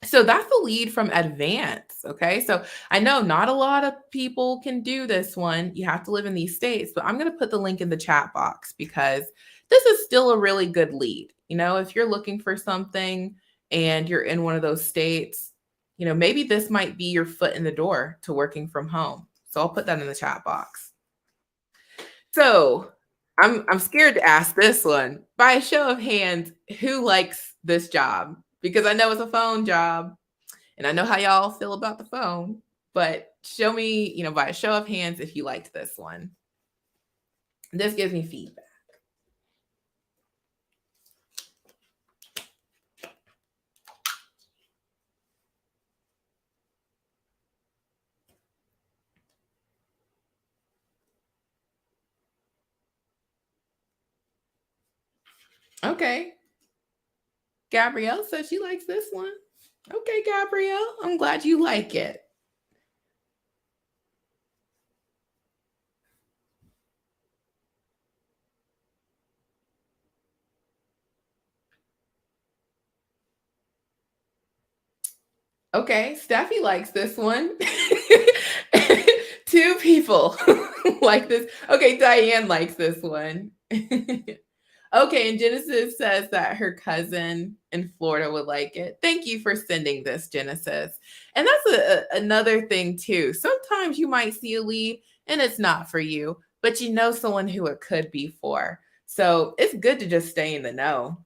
So that's the lead from advance. Okay. So I know not a lot of people can do this one. You have to live in these states, but I'm going to put the link in the chat box because this is still a really good lead. If you're looking for something and you're in one of those states, maybe this might be your foot in the door to working from home. So I'll put that in the chat box. So I'm scared to ask this one. By a show of hands, who likes this job? Because I know it's a phone job and I know how y'all feel about the phone, but show me, by a show of hands if you liked this one. This gives me feedback. Okay. Gabrielle says she likes this one. Okay, Gabrielle, I'm glad you like it. Okay, Steffi likes this one. Two people like this. Okay, Diane likes this one. Okay, and Genesis says that her cousin in Florida would like it. Thank you for sending this, Genesis. And that's another thing too. Sometimes you might see a lead and it's not for you, but you know someone who it could be for. So it's good to just stay in the know.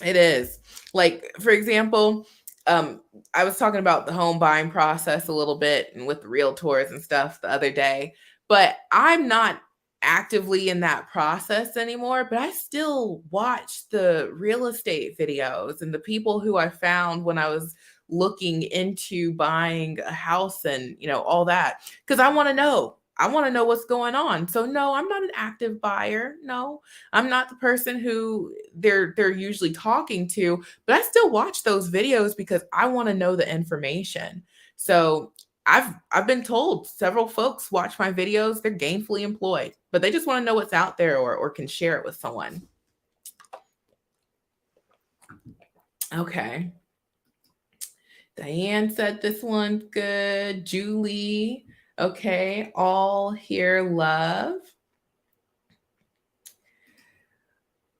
It is. Like, for example, I was talking about the home buying process a little bit and with the realtors and stuff the other day, but I'm not actively in that process anymore, but I still watch the real estate videos and the people who I found when I was looking into buying a house and, all that, because I want to know. I want to know what's going on. So no, I'm not an active buyer. No, I'm not the person who they're usually talking to, but I still watch those videos because I want to know the information. So I've been told several folks watch my videos, they're gainfully employed, but they just want to know what's out there or can share it with someone. Okay. Diane said this one's good. Julie. Okay. All here love.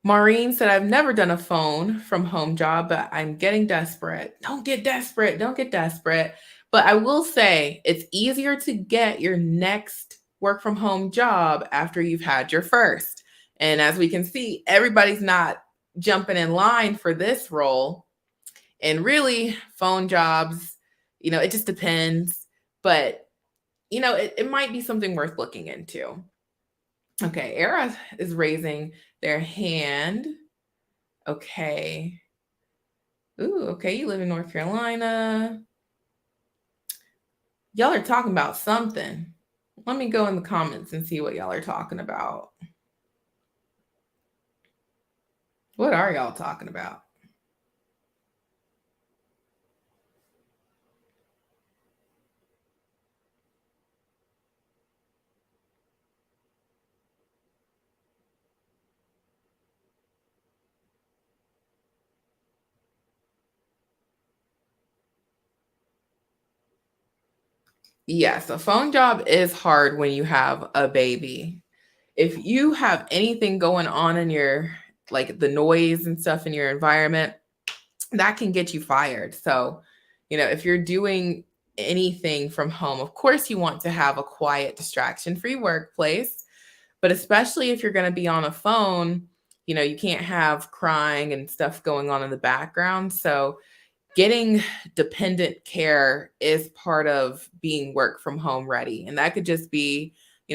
Maureen said, I've never done a phone from home job, but I'm getting desperate. Don't get desperate. Don't get desperate. But I will say it's easier to get your next work from home job after you've had your first. And as we can see, everybody's not jumping in line for this role. And really, phone jobs, it just depends. But, it might be something worth looking into. Okay, Era is raising their hand. Okay. Ooh, okay, you live in North Carolina. Y'all are talking about something. Let me go in the comments and see what y'all are talking about. What are y'all talking about? Yes, a phone job is hard when you have a baby. If you have anything going on in your, like the noise and stuff in your environment, that can get you fired. So, if you're doing anything from home, of course, you want to have a quiet, distraction free workplace. But especially if you're going to be on a phone, you can't have crying and stuff going on in the background. So, getting dependent care is part of being work from home ready. And that could just be,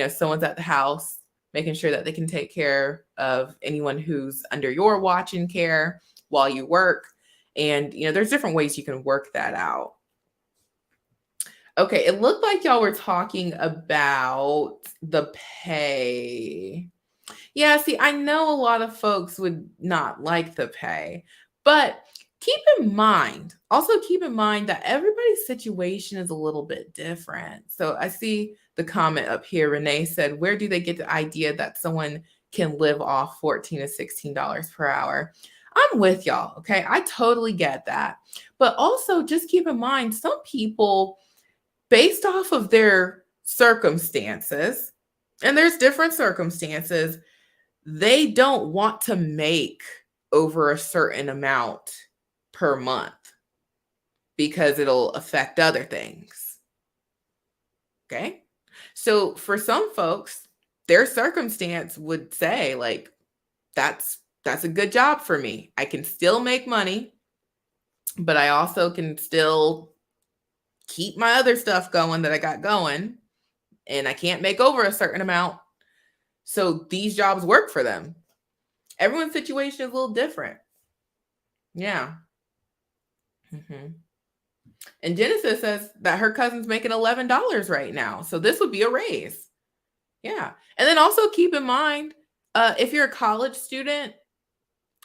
someone's at the house, making sure that they can take care of anyone who's under your watch and care while you work. And, there's different ways you can work that out. Okay, it looked like y'all were talking about the pay. Yeah, see, I know a lot of folks would not like the pay, but also keep in mind that everybody's situation is a little bit different. So I see the comment up here. Renee said, where do they get the idea that someone can live off $14 to $16 per hour? I'm with y'all, okay? I totally get that. But also just keep in mind, some people, based off of their circumstances, and there's different circumstances, they don't want to make over a certain amount per month because it'll affect other things. Okay? So for some folks, their circumstance would say, like, that's a good job for me. I can still make money, but I also can still keep my other stuff going that I got going, and I can't make over a certain amount. So these jobs work for them. Everyone's situation is a little different. Yeah. And Genesis says that her cousin's making $11 right now. So this would be a raise. Yeah. And then also keep in mind, if you're a college student,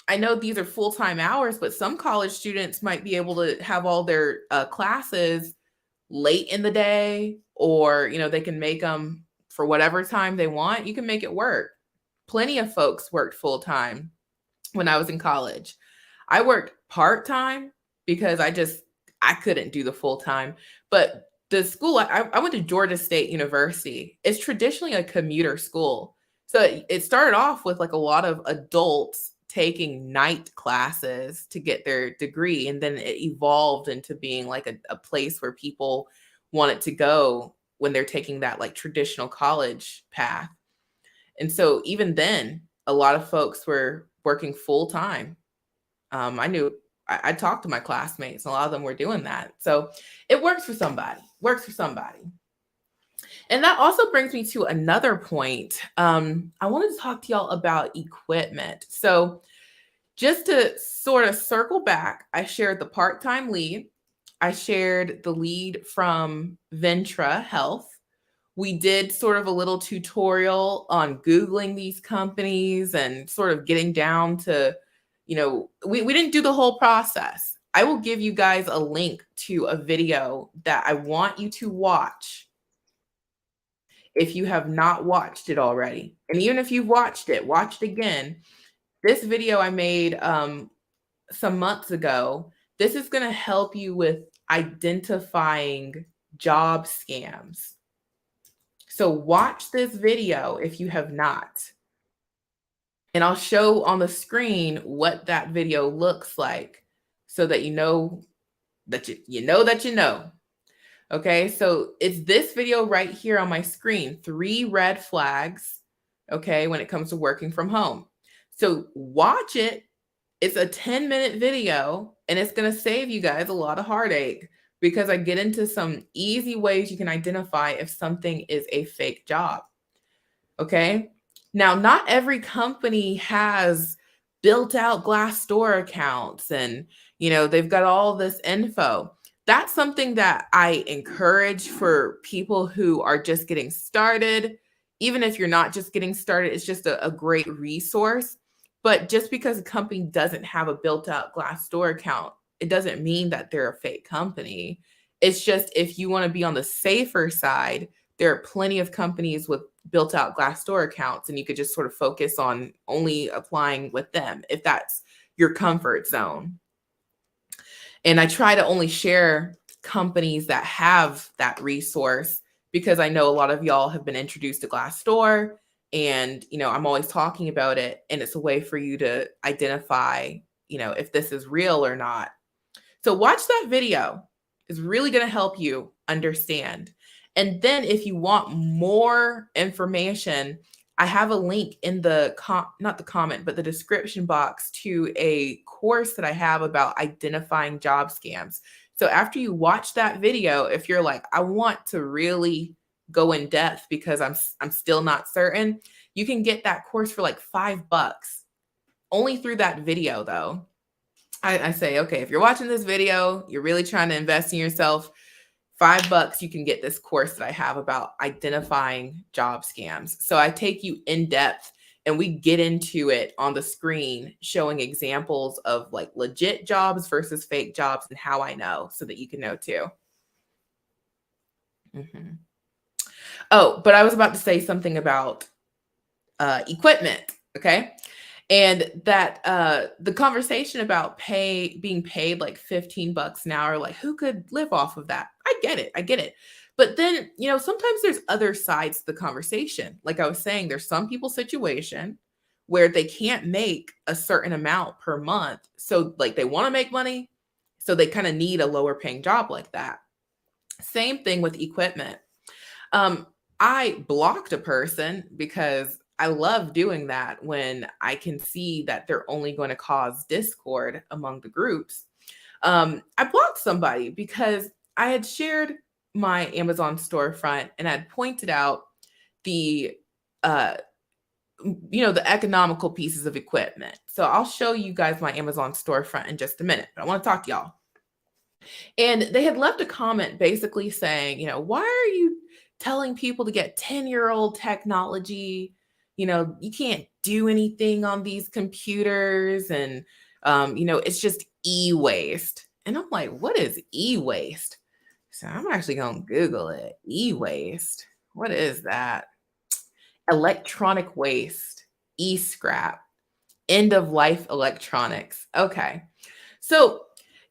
I know these are full-time hours, but some college students might be able to have all their classes late in the day, or, they can make them for whatever time they want. You can make it work. Plenty of folks worked full-time when I was in college. I worked part-time because I couldn't do the full-time. But the school, I went to Georgia State University. It's traditionally a commuter school. So it started off with like a lot of adults taking night classes to get their degree. And then it evolved into being like a place where people wanted to go when they're taking that like traditional college path. And so even then, a lot of folks were working full time. I talked to my classmates, and a lot of them were doing that. So it works for somebody. And that also brings me to another point. I wanted to talk to y'all about equipment. So just to sort of circle back, I shared the part-time lead. I shared the lead from Ventra Health. We did sort of a little tutorial on Googling these companies and sort of getting down to, we didn't do the whole process. I will give you guys a link to a video that I want you to watch if you have not watched it already. And even if you've watched it, watch it again. This video I made some months ago. This is going to help you with identifying job scams. So watch this video if you have not. And I'll show on the screen what that video looks like so that you know that you know. Okay, so it's this video right here on my screen, 3 red flags, okay, when it comes to working from home. So watch it. It's a 10-minute video, and it's going to save you guys a lot of heartache because I get into some easy ways you can identify if something is a fake job. Okay. Now, not every company has built out Glassdoor accounts and, they've got all this info. That's something that I encourage for people who are just getting started. Even if you're not just getting started, it's just a great resource. But just because a company doesn't have a built out Glassdoor account, it doesn't mean that they're a fake company. It's just if you want to be on the safer side, there are plenty of companies with built out Glassdoor accounts, and you could just sort of focus on only applying with them if that's your comfort zone. And I try to only share companies that have that resource because I know a lot of y'all have been introduced to Glassdoor, and, I'm always talking about it, and it's a way for you to identify, if this is real or not. So watch that video. It's really going to help you understand. And then if you want more information, I have a link in the not the comment, but the description box to a course that I have about identifying job scams. So after you watch that video, if you're like, I want to really go in depth because I'm still not certain, you can get that course for like $5 only through that video though. I say, okay, if you're watching this video, you're really trying to invest in yourself, $5, you can get this course that I have about identifying job scams. So I take you in depth and we get into it on the screen, showing examples of like legit jobs versus fake jobs and how I know so that you can know too. Oh, but I was about to say something about equipment. Okay. And that the conversation about being paid like 15 bucks an hour, like who could live off of that? I get it. I get it. But then, sometimes there's other sides to the conversation. Like I was saying, there's some people's situation where they can't make a certain amount per month. So like they want to make money. So they kind of need a lower paying job like that. Same thing with equipment. Um, I blocked a person because I love doing that when I can see that they're only going to cause discord among the groups. I blocked somebody because I had shared my Amazon storefront and I'd pointed out the uh the economical pieces of equipment. So I'll show you guys my Amazon storefront in just a minute, but I want to talk to y'all. And they had left a comment basically saying, why are you telling people to get 10-year-old technology? You can't do anything on these computers. And, it's just e-waste. And I'm like, what is e-waste? So I'm actually going to Google it. E-waste. What is that? Electronic waste, e-scrap, end of life electronics. Okay. So,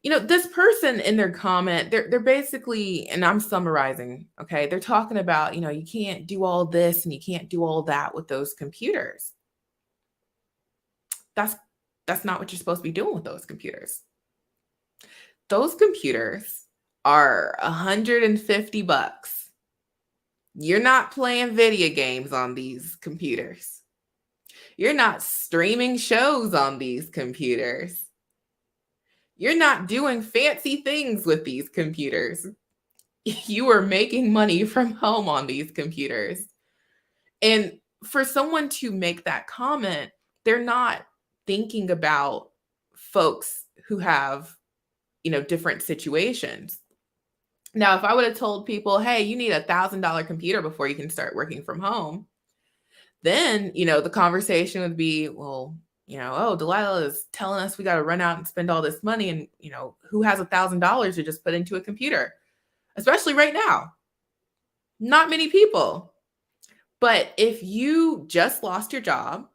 this person in their comment, they're basically, and I'm summarizing, okay, they're talking about, you can't do all this and you can't do all that with those computers. That's not what you're supposed to be doing with those computers. Those computers are 150 bucks. You're not playing video games on these computers. You're not streaming shows on these computers. You're not doing fancy things with these computers. You are making money from home on these computers. And for someone to make that comment, they're not thinking about folks who have, different situations. Now, if I would have told people, hey, you need $1,000 computer before you can start working from home, then, the conversation would be, well, oh, Delilah is telling us we got to run out and spend all this money. And, who has $1,000 to just put into a computer, especially right now? Not many people. But if you just lost your job,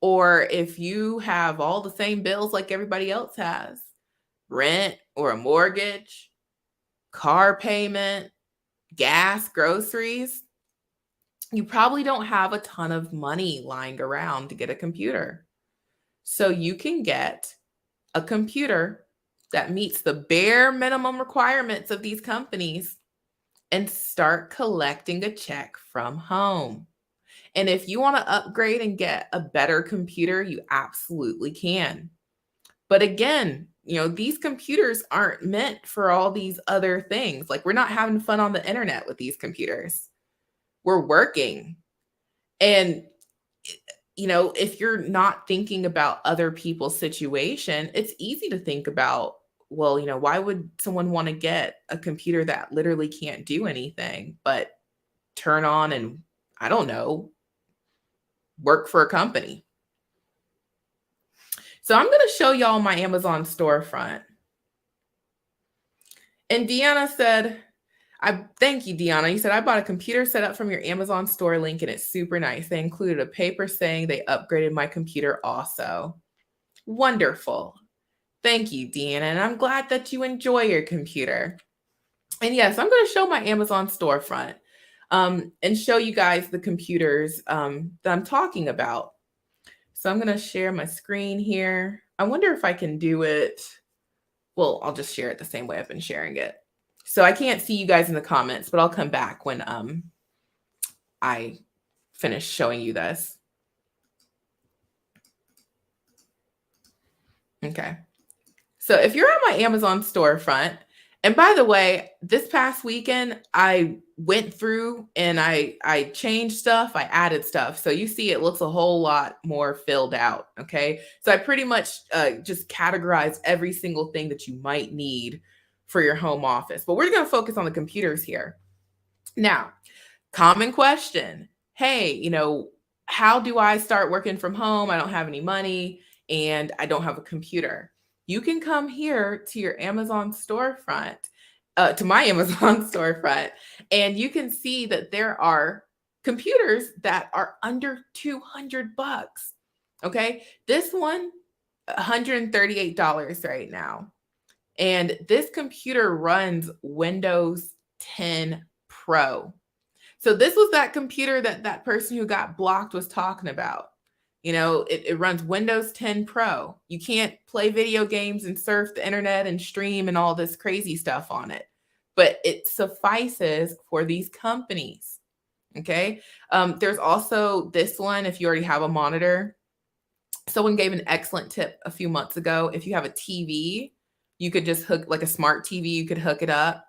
or if you have all the same bills like everybody else has, rent or a mortgage, car payment, gas, groceries, you probably don't have a ton of money lying around to get a computer. So you can get a computer that meets the bare minimum requirements of these companies and start collecting a check from home. And if you want to upgrade and get a better computer, you absolutely can. But again, these computers aren't meant for all these other things. Like, we're not having fun on the internet with these computers. We're working. And if you're not thinking about other people's situation, it's easy to think about, well, why would someone want to get a computer that literally can't do anything but turn on and, I don't know, work for a company? So I'm going to show y'all my Amazon storefront. And Deanna said, thank you, Deanna. You said, I bought a computer set up from your Amazon store link and it's super nice. They included a paper saying they upgraded my computer also. Wonderful. Thank you, Deanna. And I'm glad that you enjoy your computer. And yes, I'm going to show my Amazon storefront and show you guys the computers that I'm talking about. So I'm going to share my screen here. I wonder if I can do it. Well, I'll just share it the same way I've been sharing it. So I can't see you guys in the comments, but I'll come back when I finish showing you this. Okay. So if you're on my Amazon storefront, and by the way, this past weekend, I went through and I changed stuff, I added stuff. So you see it looks a whole lot more filled out, okay? So I pretty much just categorized every single thing that you might need for your home office. But we're going to focus on the computers here. Now, common question. Hey, how do I start working from home? I don't have any money and I don't have a computer. You can come here to your Amazon storefront to my Amazon storefront, and you can see that there are computers that are under $200. Okay, this one $138 right now. And this computer runs Windows 10 Pro. So this was that computer that that person who got blocked was talking about. It runs Windows 10 Pro. You can't play video games and surf the internet and stream and all this crazy stuff on it, but it suffices for these companies. Okay. There's also this one, if you already have a monitor. Someone gave an excellent tip a few months ago. If you have a TV, you could just hook like a smart TV, you could hook it up.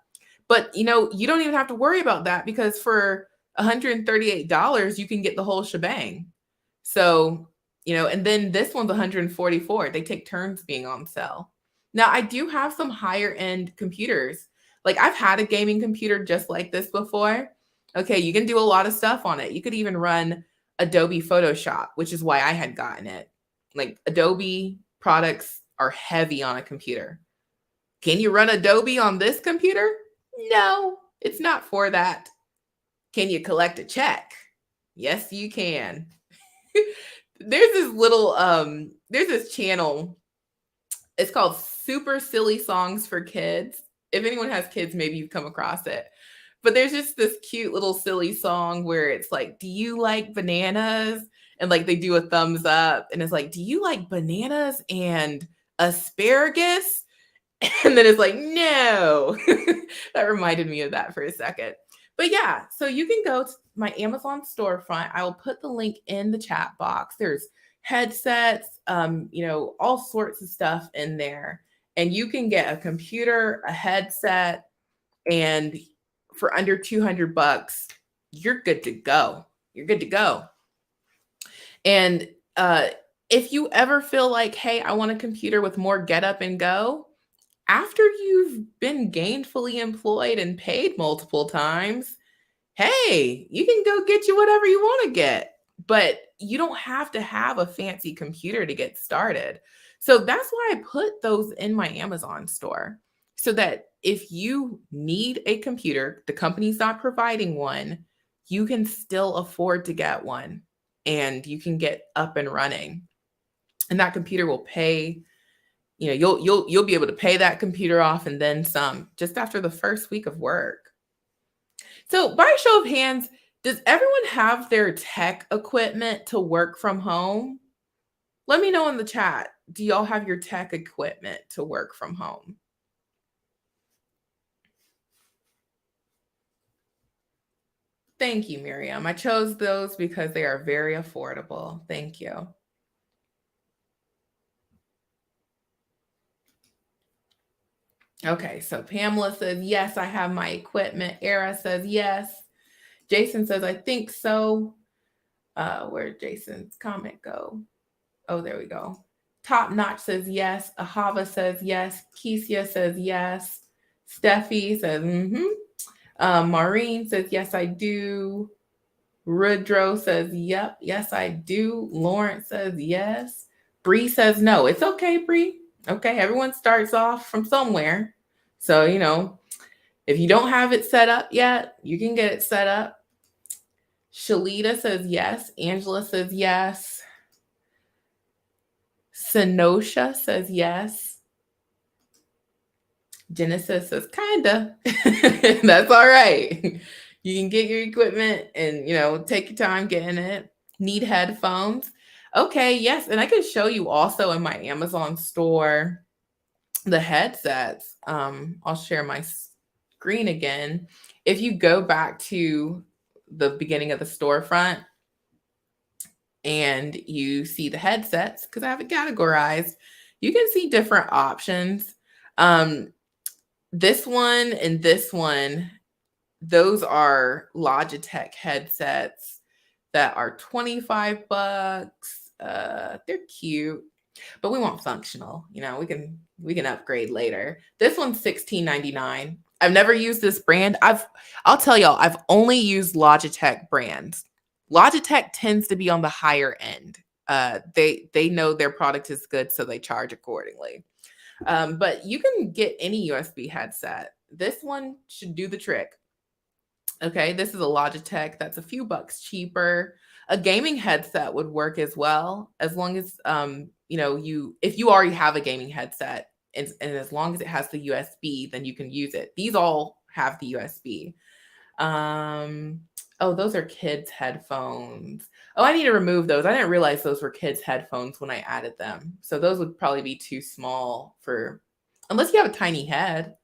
But you don't even have to worry about that because for $138, you can get the whole shebang. So, and then this one's 144. They take turns being on sale. Now, I do have some higher end computers. Like I've had a gaming computer just like this before. Okay, you can do a lot of stuff on it. You could even run Adobe Photoshop, which is why I had gotten it. Like Adobe products are heavy on a computer. Can you run Adobe on this computer? No, it's not for that. Can you collect a check? Yes, you can. There's this channel. It's called Super Silly Songs for Kids. If anyone has kids, maybe you've come across it. But there's just this cute little silly song where it's like, do you like bananas? And like they do a thumbs up and it's like, do you like bananas and asparagus? And then it's like, no. That reminded me of that for a second. But yeah, so you can go to my Amazon storefront. I will put the link in the chat box. There's headsets, all sorts of stuff in there. And you can get a computer, a headset, and for under $200, you're good to go. You're good to go. And if you ever feel like, hey, I want a computer with more get up and go, after you've been gainfully employed and paid multiple times, hey, you can go get you whatever you want to get. But you don't have to have a fancy computer to get started. So that's why I put those in my Amazon store so that if you need a computer, the company's not providing one, you can still afford to get one and you can get up and running. And that computer will pay, you'll be able to pay that computer off and then some just after the first week of work. So by a show of hands, does everyone have their tech equipment to work from home? Let me know in the chat. Do y'all have your tech equipment to work from home? Thank you, Miriam. I chose those because they are very affordable. Thank you. Okay, so Pamela says, yes, I have my equipment. Era says, yes. Jason says, I think so. Where'd Jason's comment go? Oh, there we go. Top Notch says, yes. Ahava says, yes. Kesia says, yes. Steffi says, Maureen says, yes, I do. Rudro says, yep, yes, I do. Lawrence says, yes. Bree says, no. It's okay, Bree. Okay, everyone starts off from somewhere. So, if you don't have it set up yet, you can get it set up. Shalita says, yes. Angela says, yes. Senosha says, yes. Genesis says, kinda. That's all right. You can get your equipment and, take your time getting it. Need headphones. Okay, yes. And I can show you also in my Amazon store the headsets. I'll share my screen again. If you go back to the beginning of the storefront and you see the headsets, because I have it categorized, you can see different options. This one and this one, those are Logitech headsets that are $25. They're cute, but we want functional. We can upgrade later. This one's $16.99. I've never used this brand. I'll tell y'all, I've only used Logitech brands. Logitech tends to be on the higher end. They know their product is good, so they charge accordingly. But you can get any USB headset. this one should do the trick. Okay, this is a Logitech that's a few bucks cheaper. A gaming headset would work as well, as long as you if you already have a gaming headset, and as long as it has the USB, then you can use it. These all have the USB. Um, oh, those are kids' headphones. Oh, I need to remove those. I didn't realize those were kids' headphones when I added them. So those would probably be too small for, unless you have a tiny head.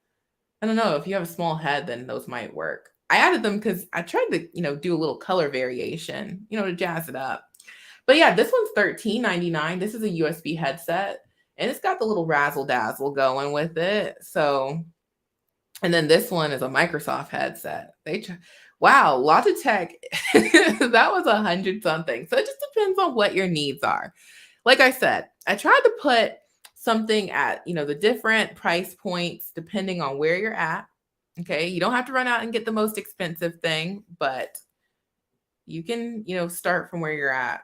I don't know. If you have a small head, then those might work. I added them because I tried to, do a little color variation, to jazz it up. But yeah, this one's $13.99. This is a USB headset, and it's got the little razzle dazzle going with it. So, and then this one is a Microsoft headset. Wow, Logitech, that was 100 something. So it just depends on what your needs are. Like I said, I tried to put something at, the different price points depending on where you're at. Okay, you don't have to run out and get the most expensive thing, but you can, start from where you're at.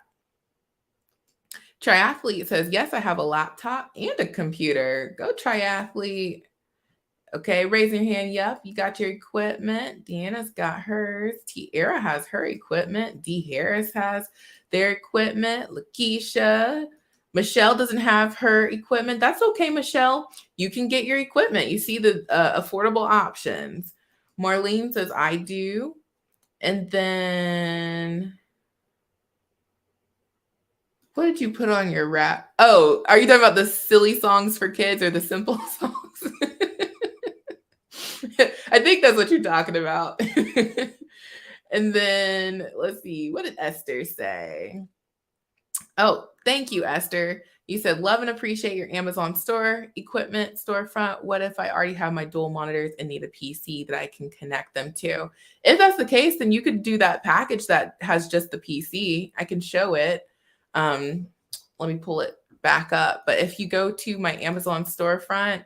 Triathlete says, yes, I have a laptop and a computer. Go Triathlete. Okay, raise your hand. Yep, you got your equipment. Deanna's got hers. Tiara has her equipment. D. Harris has their equipment. Lakeisha. Michelle doesn't have her equipment. That's okay, Michelle. You can get your equipment. You see the affordable options. Marlene says, I do. And then, what did you put on your rap? Oh, are you talking about the silly songs for kids or the simple songs? I think that's what you're talking about. And then let's see, what did Esther say? Oh, thank you, Esther. You said, love and appreciate your Amazon store equipment storefront. What if I already have my dual monitors and need a PC that I can connect them to? If that's the case, then you could do that package that has just the PC. I can show it. Let me pull it back up. But if you go to my Amazon storefront,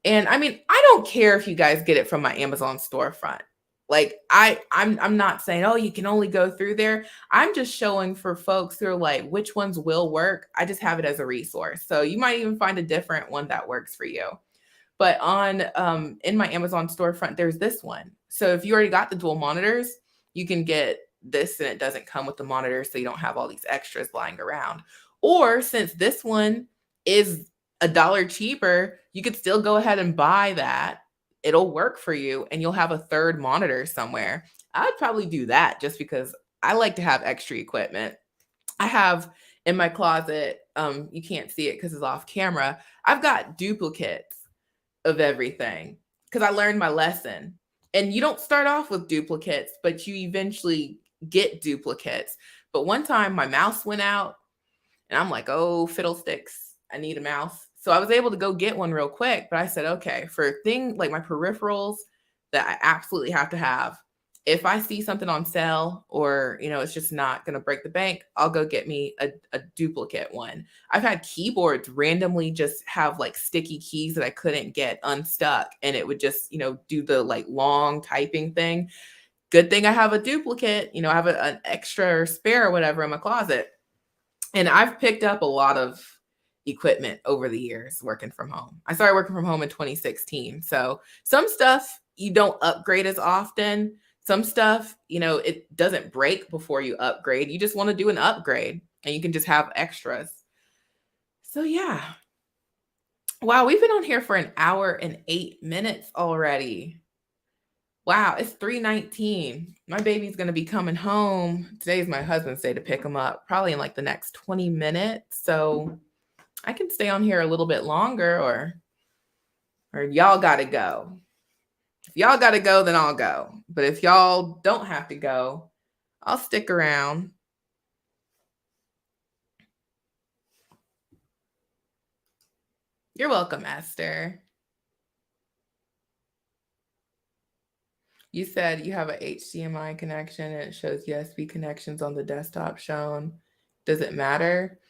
and I mean, I don't care if you guys get it from my Amazon storefront. Like I'm not saying, oh, you can only go through there. I'm just showing for folks who are like, which ones will work. I just have it as a resource. So you might even find a different one that works for you. But on in my Amazon storefront, there's this one. So if you already got the dual monitors, you can get this and it doesn't come with the monitor, so you don't have all these extras lying around. Or since this one is $1 cheaper, you could still go ahead and buy that. It'll work for you and you'll have a third monitor somewhere. I'd probably do that just because I like to have extra equipment. I have in my closet, you can't see it because it's off camera. I've got duplicates of everything because I learned my lesson. And you don't start off with duplicates, but you eventually get duplicates. But one time my mouse went out and I'm like, oh, fiddlesticks, I need a mouse. So I was able to go get one real quick, but I said, okay, for things like my peripherals that I absolutely have to have, if I see something on sale or, it's just not going to break the bank, I'll go get me a duplicate one. I've had keyboards randomly just have like sticky keys that I couldn't get unstuck. And it would just, do the like long typing thing. Good thing I have a duplicate, I have an extra or spare or whatever in my closet. And I've picked up a lot of equipment over the years working from home. I started working from home in 2016. So some stuff you don't upgrade as often. Some stuff, it doesn't break before you upgrade. You just want to do an upgrade and you can just have extras. So yeah. Wow, we've been on here for 1 hour and 8 minutes already. Wow, it's 3:19. My baby's going to be coming home. Today's my husband's day to pick him up, probably in like the next 20 minutes. So I can stay on here a little bit longer or y'all got to go. If y'all got to go, then I'll go. But if y'all don't have to go, I'll stick around. You're welcome, Esther. You said you have a HDMI connection and it shows USB connections on the desktop shown. Does it matter?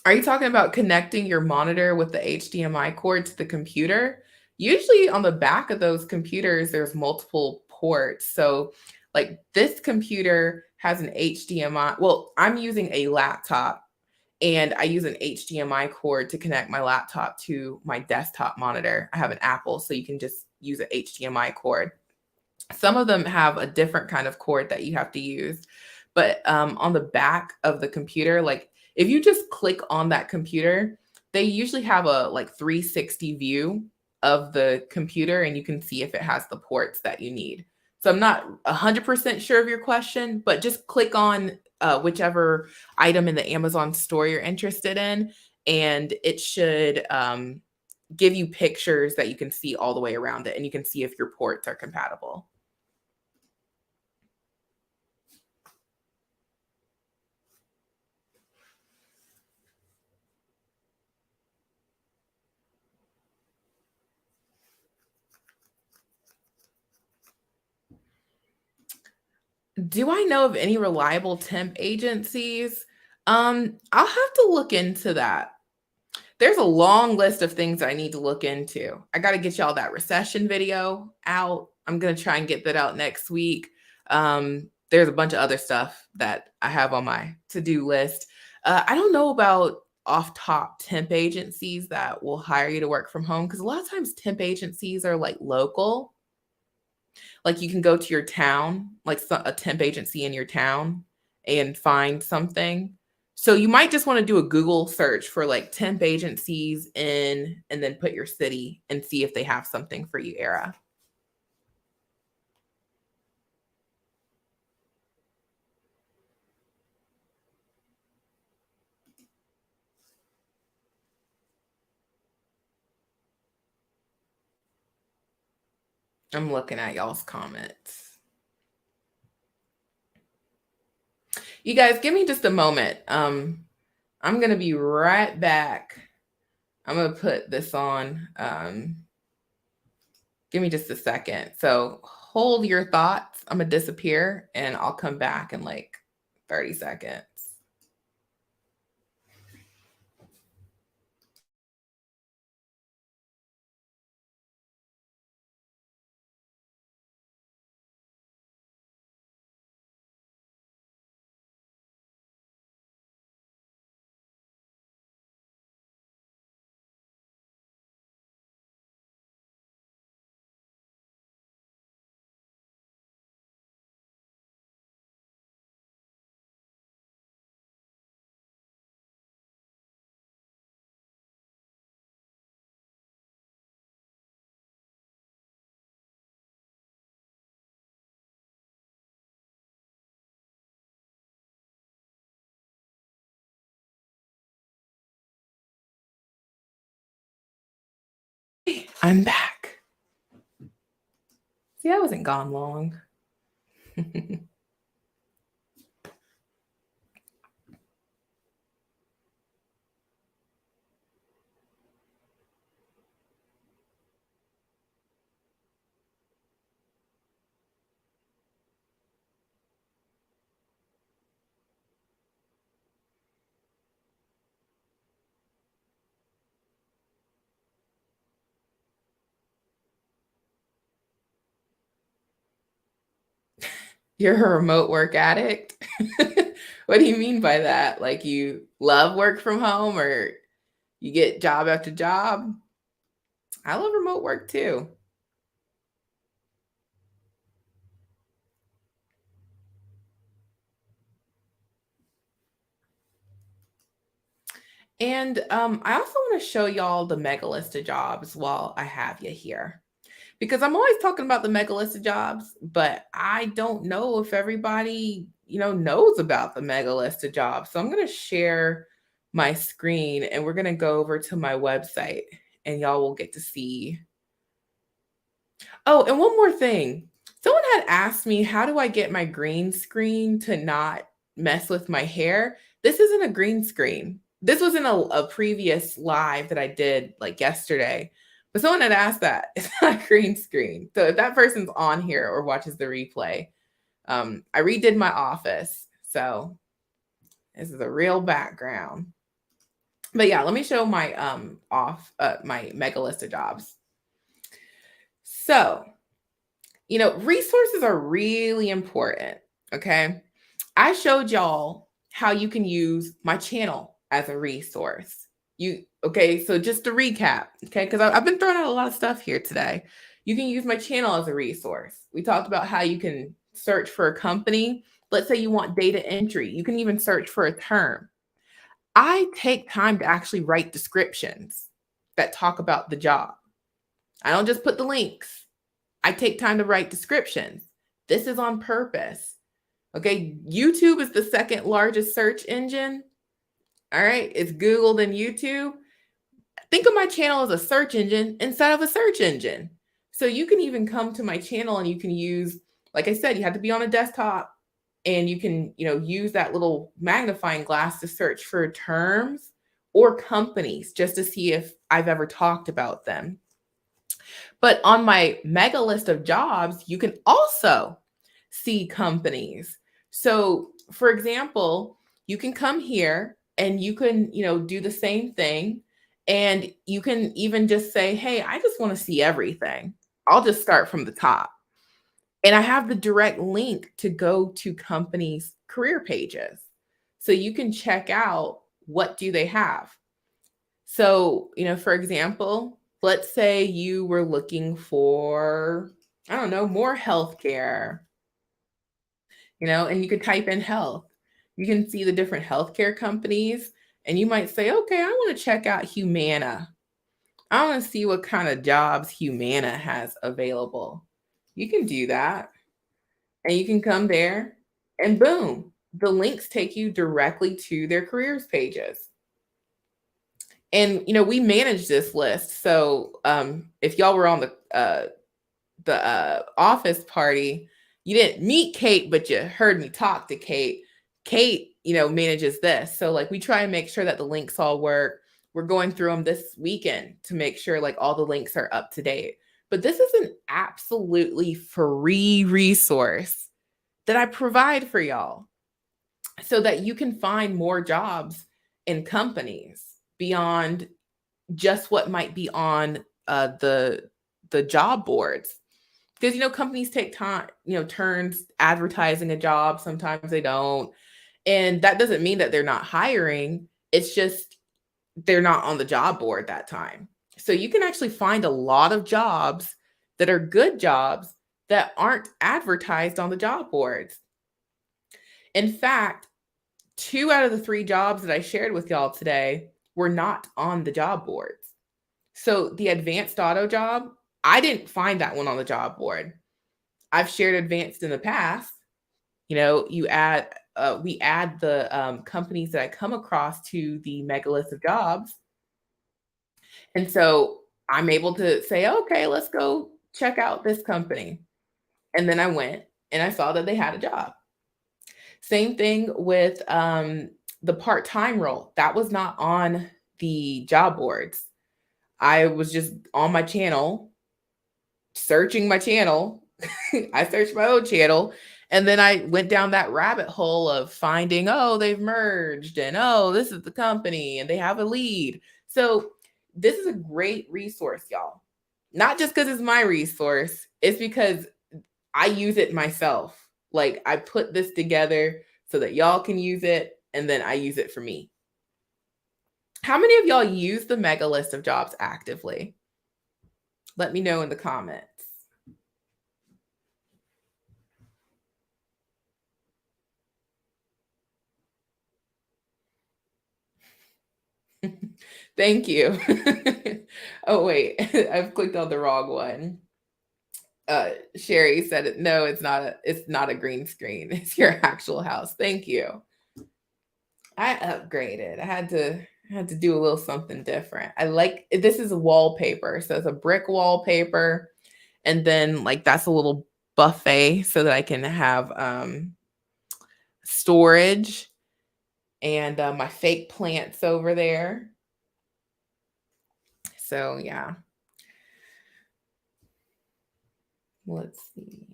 Are you talking about connecting your monitor with the HDMI cord to the computer? Usually on the back of those computers, there's multiple ports. So like this computer has an HDMI. Well, I'm using a laptop and I use an HDMI cord to connect my laptop to my desktop monitor. I have an Apple, so you can just, use an HDMI cord. Some of them have a different kind of cord that you have to use. But on the back of the computer, like if you just click on that computer, they usually have a like 360 view of the computer and you can see if it has the ports that you need. So I'm not 100% sure of your question, but just click on whichever item in the Amazon store you're interested in, and it should give you pictures that you can see all the way around it, and you can see if your ports are compatible. Do I know of any reliable temp agencies? I'll have to look into that. There's a long list of things I need to look into. I got to get y'all that recession video out. I'm going to try and get that out next week. There's a bunch of other stuff that I have on my to-do list. I don't know about off top temp agencies that will hire you to work from home, because a lot of times temp agencies are like local. Like you can go to your town, like a temp agency in your town, and find something. So you might just want to do a Google search for like temp agencies in, and then put your city and see if they have something for you, Era. I'm looking at y'all's comments. You guys, give me just a moment. I'm going to be right back. I'm going to put this on. Give me just a second. So hold your thoughts. I'm going to disappear and I'll come back in like 30 seconds. I'm back. See, I wasn't gone long. You're a remote work addict? What do you mean by that? Like you love work from home, or you get job after job? I love remote work too. And I also want to show y'all the mega list of jobs while I have you here, because I'm always talking about the mega list of jobs, but I don't know if everybody, knows about the mega list of jobs. So I'm going to share my screen and we're going to go over to my website and y'all will get to see. Oh, and one more thing. Someone had asked me, how do I get my green screen to not mess with my hair? This isn't a green screen. This was in a previous live that I did like yesterday. But someone had asked that. It's not a green screen. So if that person's on here or watches the replay, I redid my office. So this is a real background. But yeah, let me show my my mega list of jobs. So, resources are really important. Okay. I showed y'all how you can use my channel as a resource. So just to recap, okay, because I've been throwing out a lot of stuff here today. You can use my channel as a resource. We talked about how you can search for a company. Let's say you want data entry. You can even search for a term. I take time to actually write descriptions that talk about the job. I don't just put the links. I take time to write descriptions. This is on purpose. Okay, YouTube is the second largest search engine. All right, it's Google, then YouTube. Think of my channel as a search engine instead of a search engine. So you can even come to my channel and you can use, like I said, you have to be on a desktop and you can, use that little magnifying glass to search for terms or companies just to see if I've ever talked about them. But on my mega list of jobs, you can also see companies. So, for example, you can come here and you can, do the same thing. And you can even just say, hey, I just want to see everything. I'll just start from the top. And I have the direct link to go to companies' career pages. So you can check out what do they have. So, for example, let's say you were looking for, I don't know, more healthcare, and you could type in health. You can see the different healthcare companies, and you might say, okay, I want to check out Humana. I want to see what kind of jobs Humana has available. You can do that, and you can come there, and boom, the links take you directly to their careers pages. And we manage this list. So if y'all were on the office party, you didn't meet Kate, but you heard me talk to Kate. Kate, manages this. So like we try and make sure that the links all work. We're going through them this weekend to make sure like all the links are up to date. But this is an absolutely free resource that I provide for y'all so that you can find more jobs in companies beyond just what might be on the job boards. Because companies take time, turns advertising a job. Sometimes they don't, and that doesn't mean that they're not hiring. It's just they're not on the job board that time. So you can actually find a lot of jobs that are good jobs that aren't advertised on the job boards. In fact, 2 out of the 3 jobs that I shared with y'all today were not on the job boards. So the advanced auto job, I didn't find that one on the job board. I've shared advanced in the past. We add the companies that I come across to the mega list of jobs. And so I'm able to say, okay, let's go check out this company. And then I went and I saw that they had a job. Same thing with the part-time role. That was not on the job boards. I was just on my channel, searching my channel. I searched my own channel, and then I went down that rabbit hole of finding, oh, they've merged, and oh, this is the company, and they have a lead. So this is a great resource, y'all. Not just because it's my resource, it's because I use it myself. Like I put this together so that y'all can use it, and then I use it for me. How many of y'all use the mega list of jobs actively? Let me know in the comments. Thank you. Oh, wait, I've clicked on the wrong one. Sherry said, no, it's not a green screen. It's your actual house. Thank you. I upgraded. I had to do a little something different. This is a wallpaper. So it's a brick wallpaper. And then like that's a little buffet so that I can have storage and my fake plants over there. So yeah. Let's see.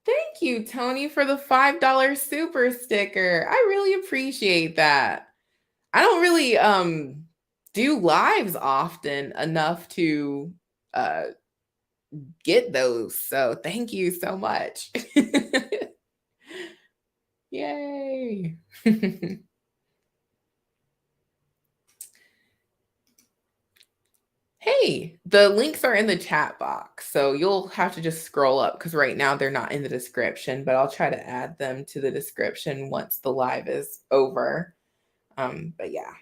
Thank you, Tony, for the $5 super sticker. I really appreciate that. I don't really do lives often enough to get those. So thank you so much. Yay. Hey, The links are in the chat box, so you'll have to just scroll up because right now they're not in the description, but I'll try to add them to the description once the live is over. But yeah.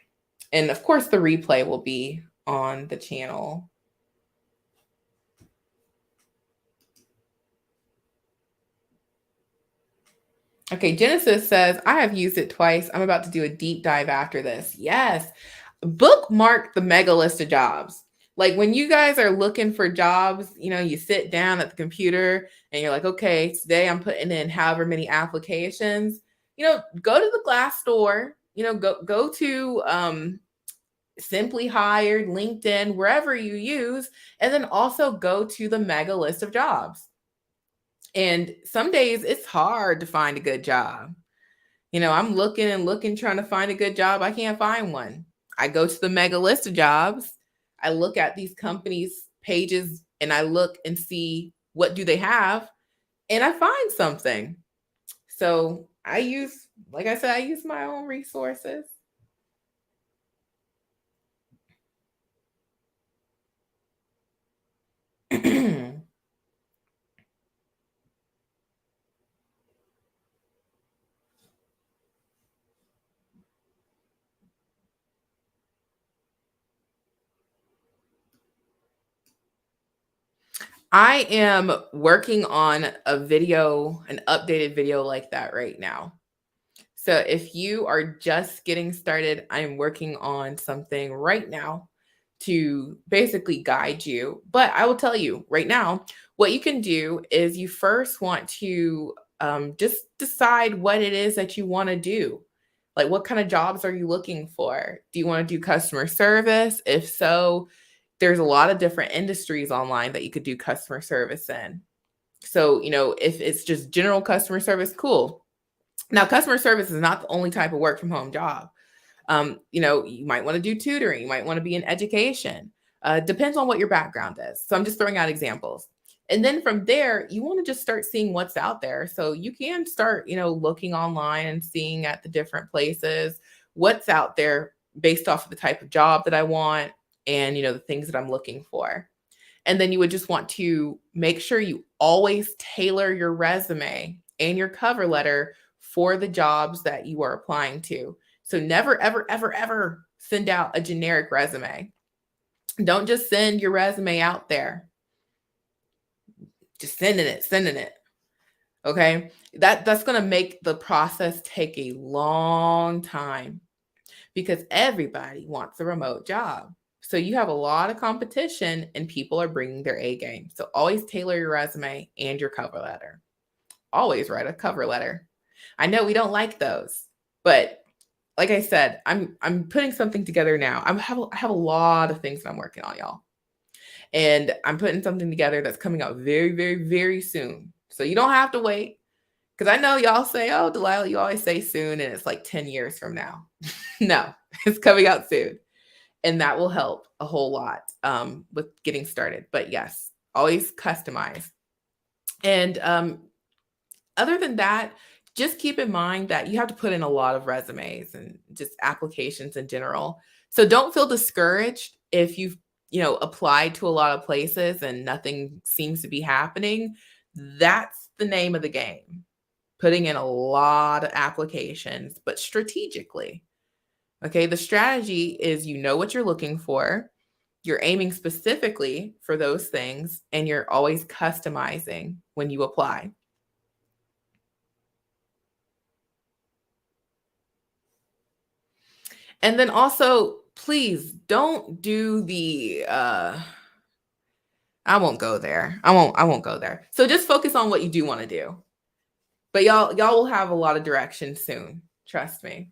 And of course, the replay will be on the channel. Okay, Genesis says, I have used it twice. I'm about to do a deep dive after this. Yes. Bookmark the mega list of jobs. Like when you guys are looking for jobs, you sit down at the computer and you're like, okay, today I'm putting in however many applications. Go to the Glassdoor, go to Simply Hired, LinkedIn, wherever you use, and then also go to the mega list of jobs. And some days it's hard to find a good job. I'm looking and looking, trying to find a good job. I can't find one. I go to the mega list of jobs. I look at these companies' pages and I look and see what do they have, and I find something. So like I said, I use my own resources. I am working on a video, an updated video like that right now. So if you are just getting started, I'm working on something right now to basically guide you. But I will tell you right now, what you can do is you first want to just decide what it is that you want to do. Like, what kind of jobs are you looking for? Do you want to do customer service? If so, there's a lot of different industries online that you could do customer service in. So, if it's just general customer service, cool. Now, customer service is not the only type of work from home job. You might want to do tutoring, you might want to be in education. Depends on what your background is. So I'm just throwing out examples. And then from there, you want to just start seeing what's out there. So you can start, looking online and seeing at the different places what's out there based off of the type of job that I want and, the things that I'm looking for. And then you would just want to make sure you always tailor your resume and your cover letter for the jobs that you are applying to. So never, ever, ever, ever send out a generic resume. Don't just send your resume out there. Just sending it. Okay. That's going to make the process take a long time because everybody wants a remote job. So you have a lot of competition and people are bringing their A game. So always tailor your resume and your cover letter. Always write a cover letter. I know we don't like those, but like I said, I'm putting something together now. I have a lot of things that I'm working on, y'all. And I'm putting something together that's coming out very, very, very soon. So you don't have to wait. Because I know y'all say, oh, Delilah, you always say soon, and it's like 10 years from now. No, it's coming out soon. And that will help a whole lot with getting started. But yes, always customize. And other than that, just keep in mind that you have to put in a lot of resumes and just applications in general. So don't feel discouraged if you've, applied to a lot of places and nothing seems to be happening. That's the name of the game. Putting in a lot of applications, but strategically. Okay, the strategy is what you're looking for. You're aiming specifically for those things, and you're always customizing when you apply. And then also, please don't do the I won't go there. I won't go there. So just focus on what you do want to do. But y'all will have a lot of direction soon. Trust me.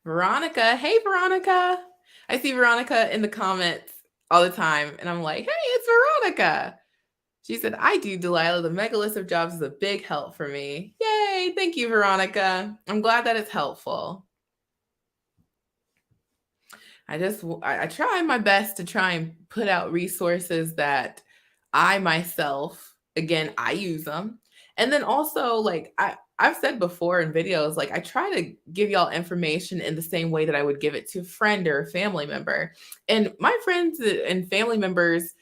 Veronica. Hey, Veronica. I see Veronica in the comments all the time. And I'm like, hey, it's Veronica. She said, I do, Delilah. The mega list of jobs is a big help for me. Yay. Thank you, Veronica. I'm glad that it's helpful. I try my best to try and put out resources that I myself, again, I use them. And then also, like I've said before in videos, like I try to give y'all information in the same way that I would give it to a friend or a family member. And my friends and family members,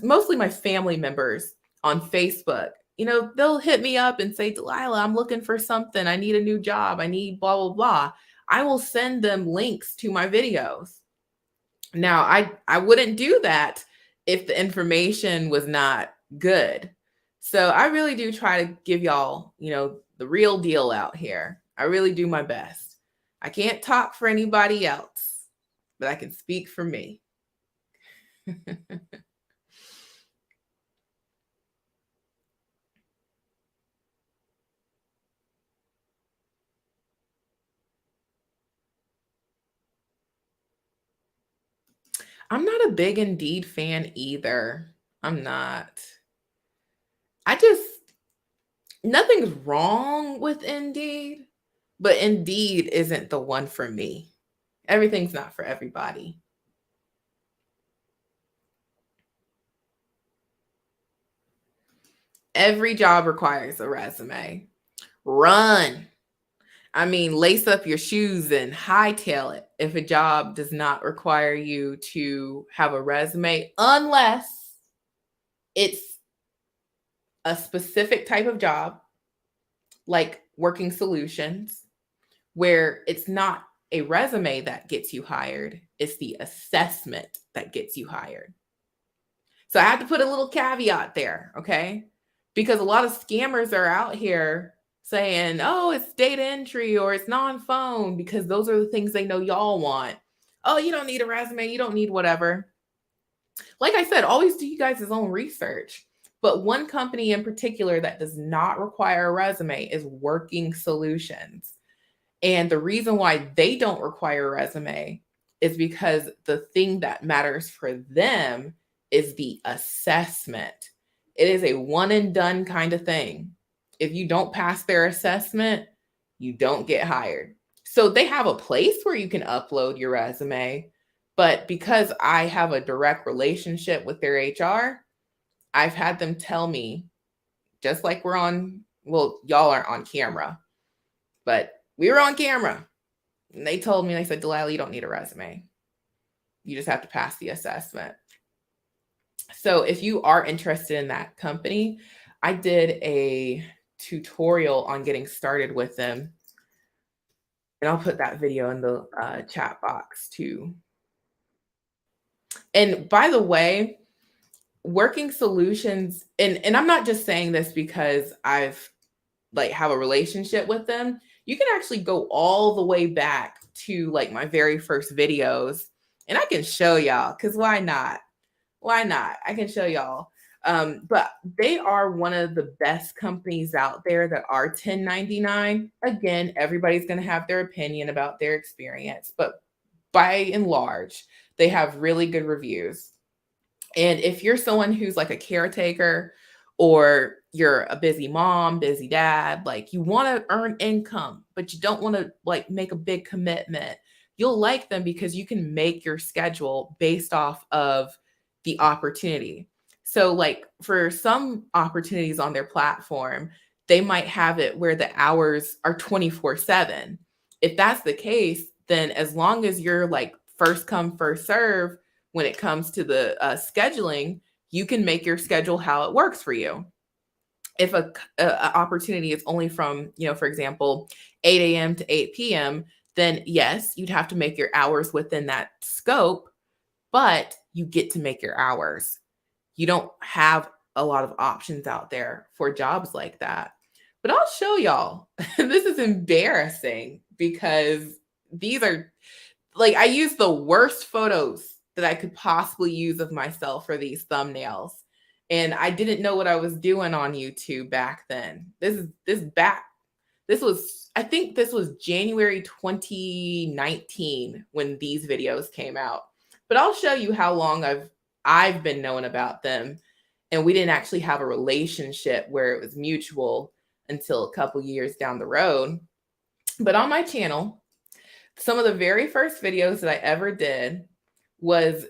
mostly my family members on Facebook, they'll hit me up and say, Delilah, I'm looking for something. I need a new job. I need blah, blah, blah. I will send them links to my videos. Now, I wouldn't do that if the information was not good. So I really do try to give y'all, the real deal out here. I really do my best. I can't talk for anybody else, but I can speak for me. I'm not a big Indeed fan either. I'm not. I just Nothing's wrong with Indeed, but Indeed isn't the one for me. Everything's not for everybody. Every job requires a resume. Run. I mean, lace up your shoes and hightail it if a job does not require you to have a resume, unless it's a specific type of job, like working solutions, where it's not a resume that gets you hired, it's the assessment that gets you hired. So I have to put a little caveat there, okay? Because a lot of scammers are out here saying, oh, it's data entry or it's non-phone, because those are the things they know y'all want. Oh, you don't need a resume, you don't need whatever. Like I said, always do you guys' own research. But one company in particular that does not require a resume is Working Solutions. And the reason why they don't require a resume is because the thing that matters for them is the assessment. It is a one and done kind of thing. If you don't pass their assessment, you don't get hired. So they have a place where you can upload your resume, but because I have a direct relationship with their HR, I've had them tell me, just like well, y'all aren't on camera, but we were on camera. And they told me, they said, Delilah, you don't need a resume. You just have to pass the assessment. So if you are interested in that company, I did a tutorial on getting started with them. And I'll put that video in the chat box too. And by the way, Working Solutions, and I'm not just saying this because I've have a relationship with them. You can actually go all the way back to my very first videos, and I can show y'all, because why not? Why not? I can show y'all. But they are one of the best companies out there that are 1099. Again, everybody's going to have their opinion about their experience, but by and large, they have really good reviews. And if you're someone who's like a caretaker, or you're a busy mom, busy dad, you want to earn income, but you don't want to make a big commitment, you'll like them because you can make your schedule based off of the opportunity. So for some opportunities on their platform, they might have it where the hours are 24/7. If that's the case, then as long as you're first come, first serve, when it comes to the scheduling, you can make your schedule how it works for you. If a opportunity is only from, for example, 8 a.m. to 8 p.m., then yes, you'd have to make your hours within that scope, but you get to make your hours. You don't have a lot of options out there for jobs like that. But I'll show y'all. This is embarrassing because these are I use the worst photos that I could possibly use of myself for these thumbnails. And I didn't know what I was doing on YouTube back then. I think this was January 2019 when these videos came out. But I'll show you how long I've been knowing about them. And we didn't actually have a relationship where it was mutual until a couple years down the road. But on my channel, some of the very first videos that I ever did was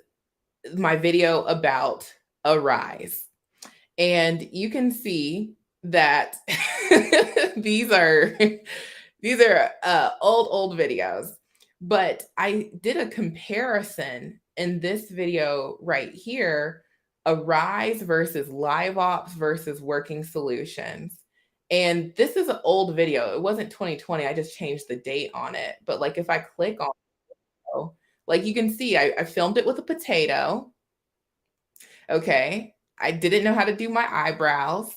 my video about Arise. And you can see that these are old videos, but I did a comparison in this video right here, a rise versus live ops versus working solutions. And this is an old video. It wasn't 2020. I just changed the date on it. But like if I click on it, like you can see, I filmed it with a potato. Okay. I didn't know how to do my eyebrows.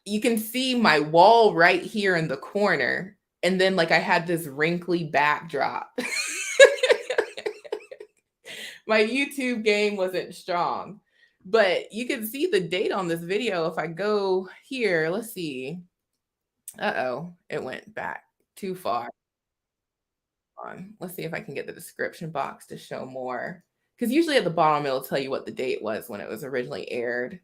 You can see my wall right here in the corner. And then like I had this wrinkly backdrop. My YouTube game wasn't strong. But you can see the date on this video. If I go here, let's see. Uh-oh, it went back too far. Let's see if I can get the description box to show more. Because usually at the bottom, it'll tell you what the date was when it was originally aired.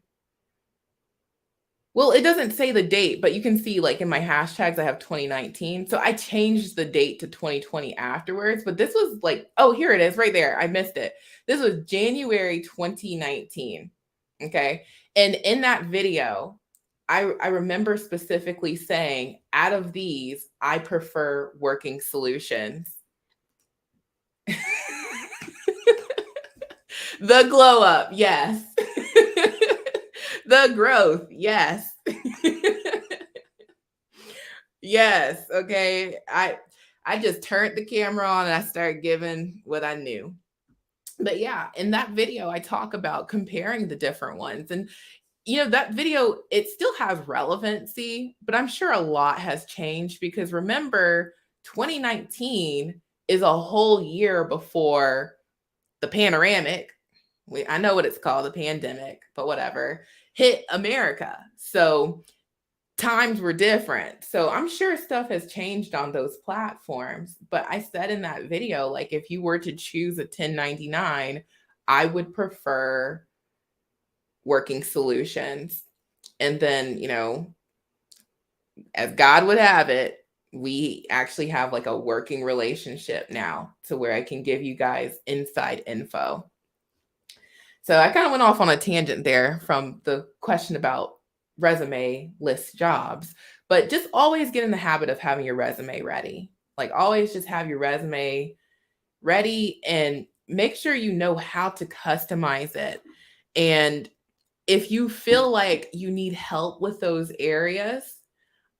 Well, it doesn't say the date, but you can see like in my hashtags, I have 2019. So I changed the date to 2020 afterwards. But this was like, oh, here it is right there. I missed it. This was January 2019. Okay. And in that video, I remember specifically saying, out of these, I prefer working solutions. The glow up, yes. The growth, yes. Yes, okay. I just turned the camera on and I started giving what I knew. But yeah, in that video I talk about comparing the different ones, and you know that video, it still has relevancy, but I'm sure a lot has changed because remember 2019 is a whole year before the panoramic, I know what it's called, the pandemic, but whatever, hit America. So times were different. So I'm sure stuff has changed on those platforms. But I said in that video, like if you were to choose a 1099, I would prefer working solutions. And then, you know, as God would have it, we actually have like a working relationship now to where I can give you guys inside info. So I kind of went off on a tangent there from the question about resume list jobs, but just always get in the habit of having your resume ready. Like always just have your resume ready and make sure you know how to customize it. And if you feel like you need help with those areas,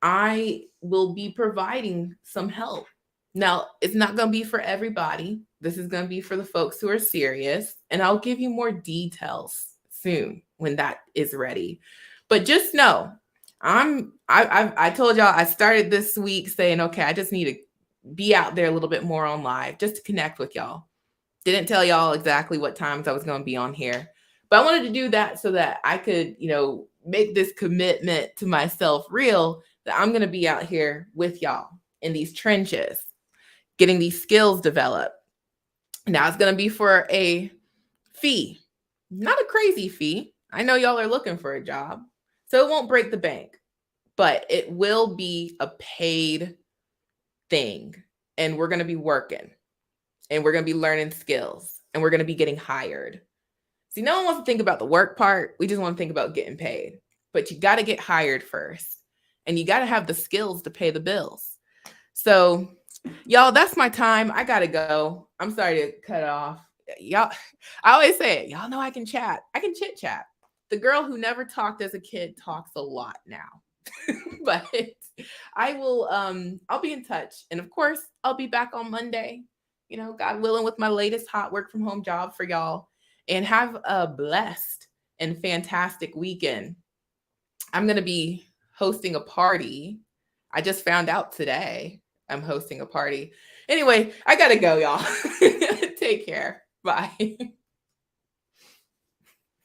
I will be providing some help. Now, it's not going to be for everybody. This is going to be for the folks who are serious, and I'll give you more details soon when that is ready. But just know, I told y'all I started this week saying, okay, I just need to be out there a little bit more on live just to connect with y'all. Didn't tell y'all exactly what times I was going to be on here, but I wanted to do that so that I could, you know, make this commitment to myself real that I'm going to be out here with y'all in these trenches, getting these skills developed. Now it's going to be for a fee, not a crazy fee. I know y'all are looking for a job, so it won't break the bank, but it will be a paid thing. And we're going to be working and we're going to be learning skills and we're going to be getting hired. See, no one wants to think about the work part. We just want to think about getting paid, but you got to get hired first and you got to have the skills to pay the bills. So y'all, that's my time. I got to go. I'm sorry to cut it off. Y'all, I always say it. Y'all know I can chat. I can chit chat. The girl who never talked as a kid talks a lot now. But I will, I'll be in touch. And of course, I'll be back on Monday, you know, God willing, with my latest hot work from home job for y'all. And have a blessed and fantastic weekend. I'm going to be hosting a party. I just found out today I'm hosting a party. Anyway, I got to go, y'all. Take care. Bye.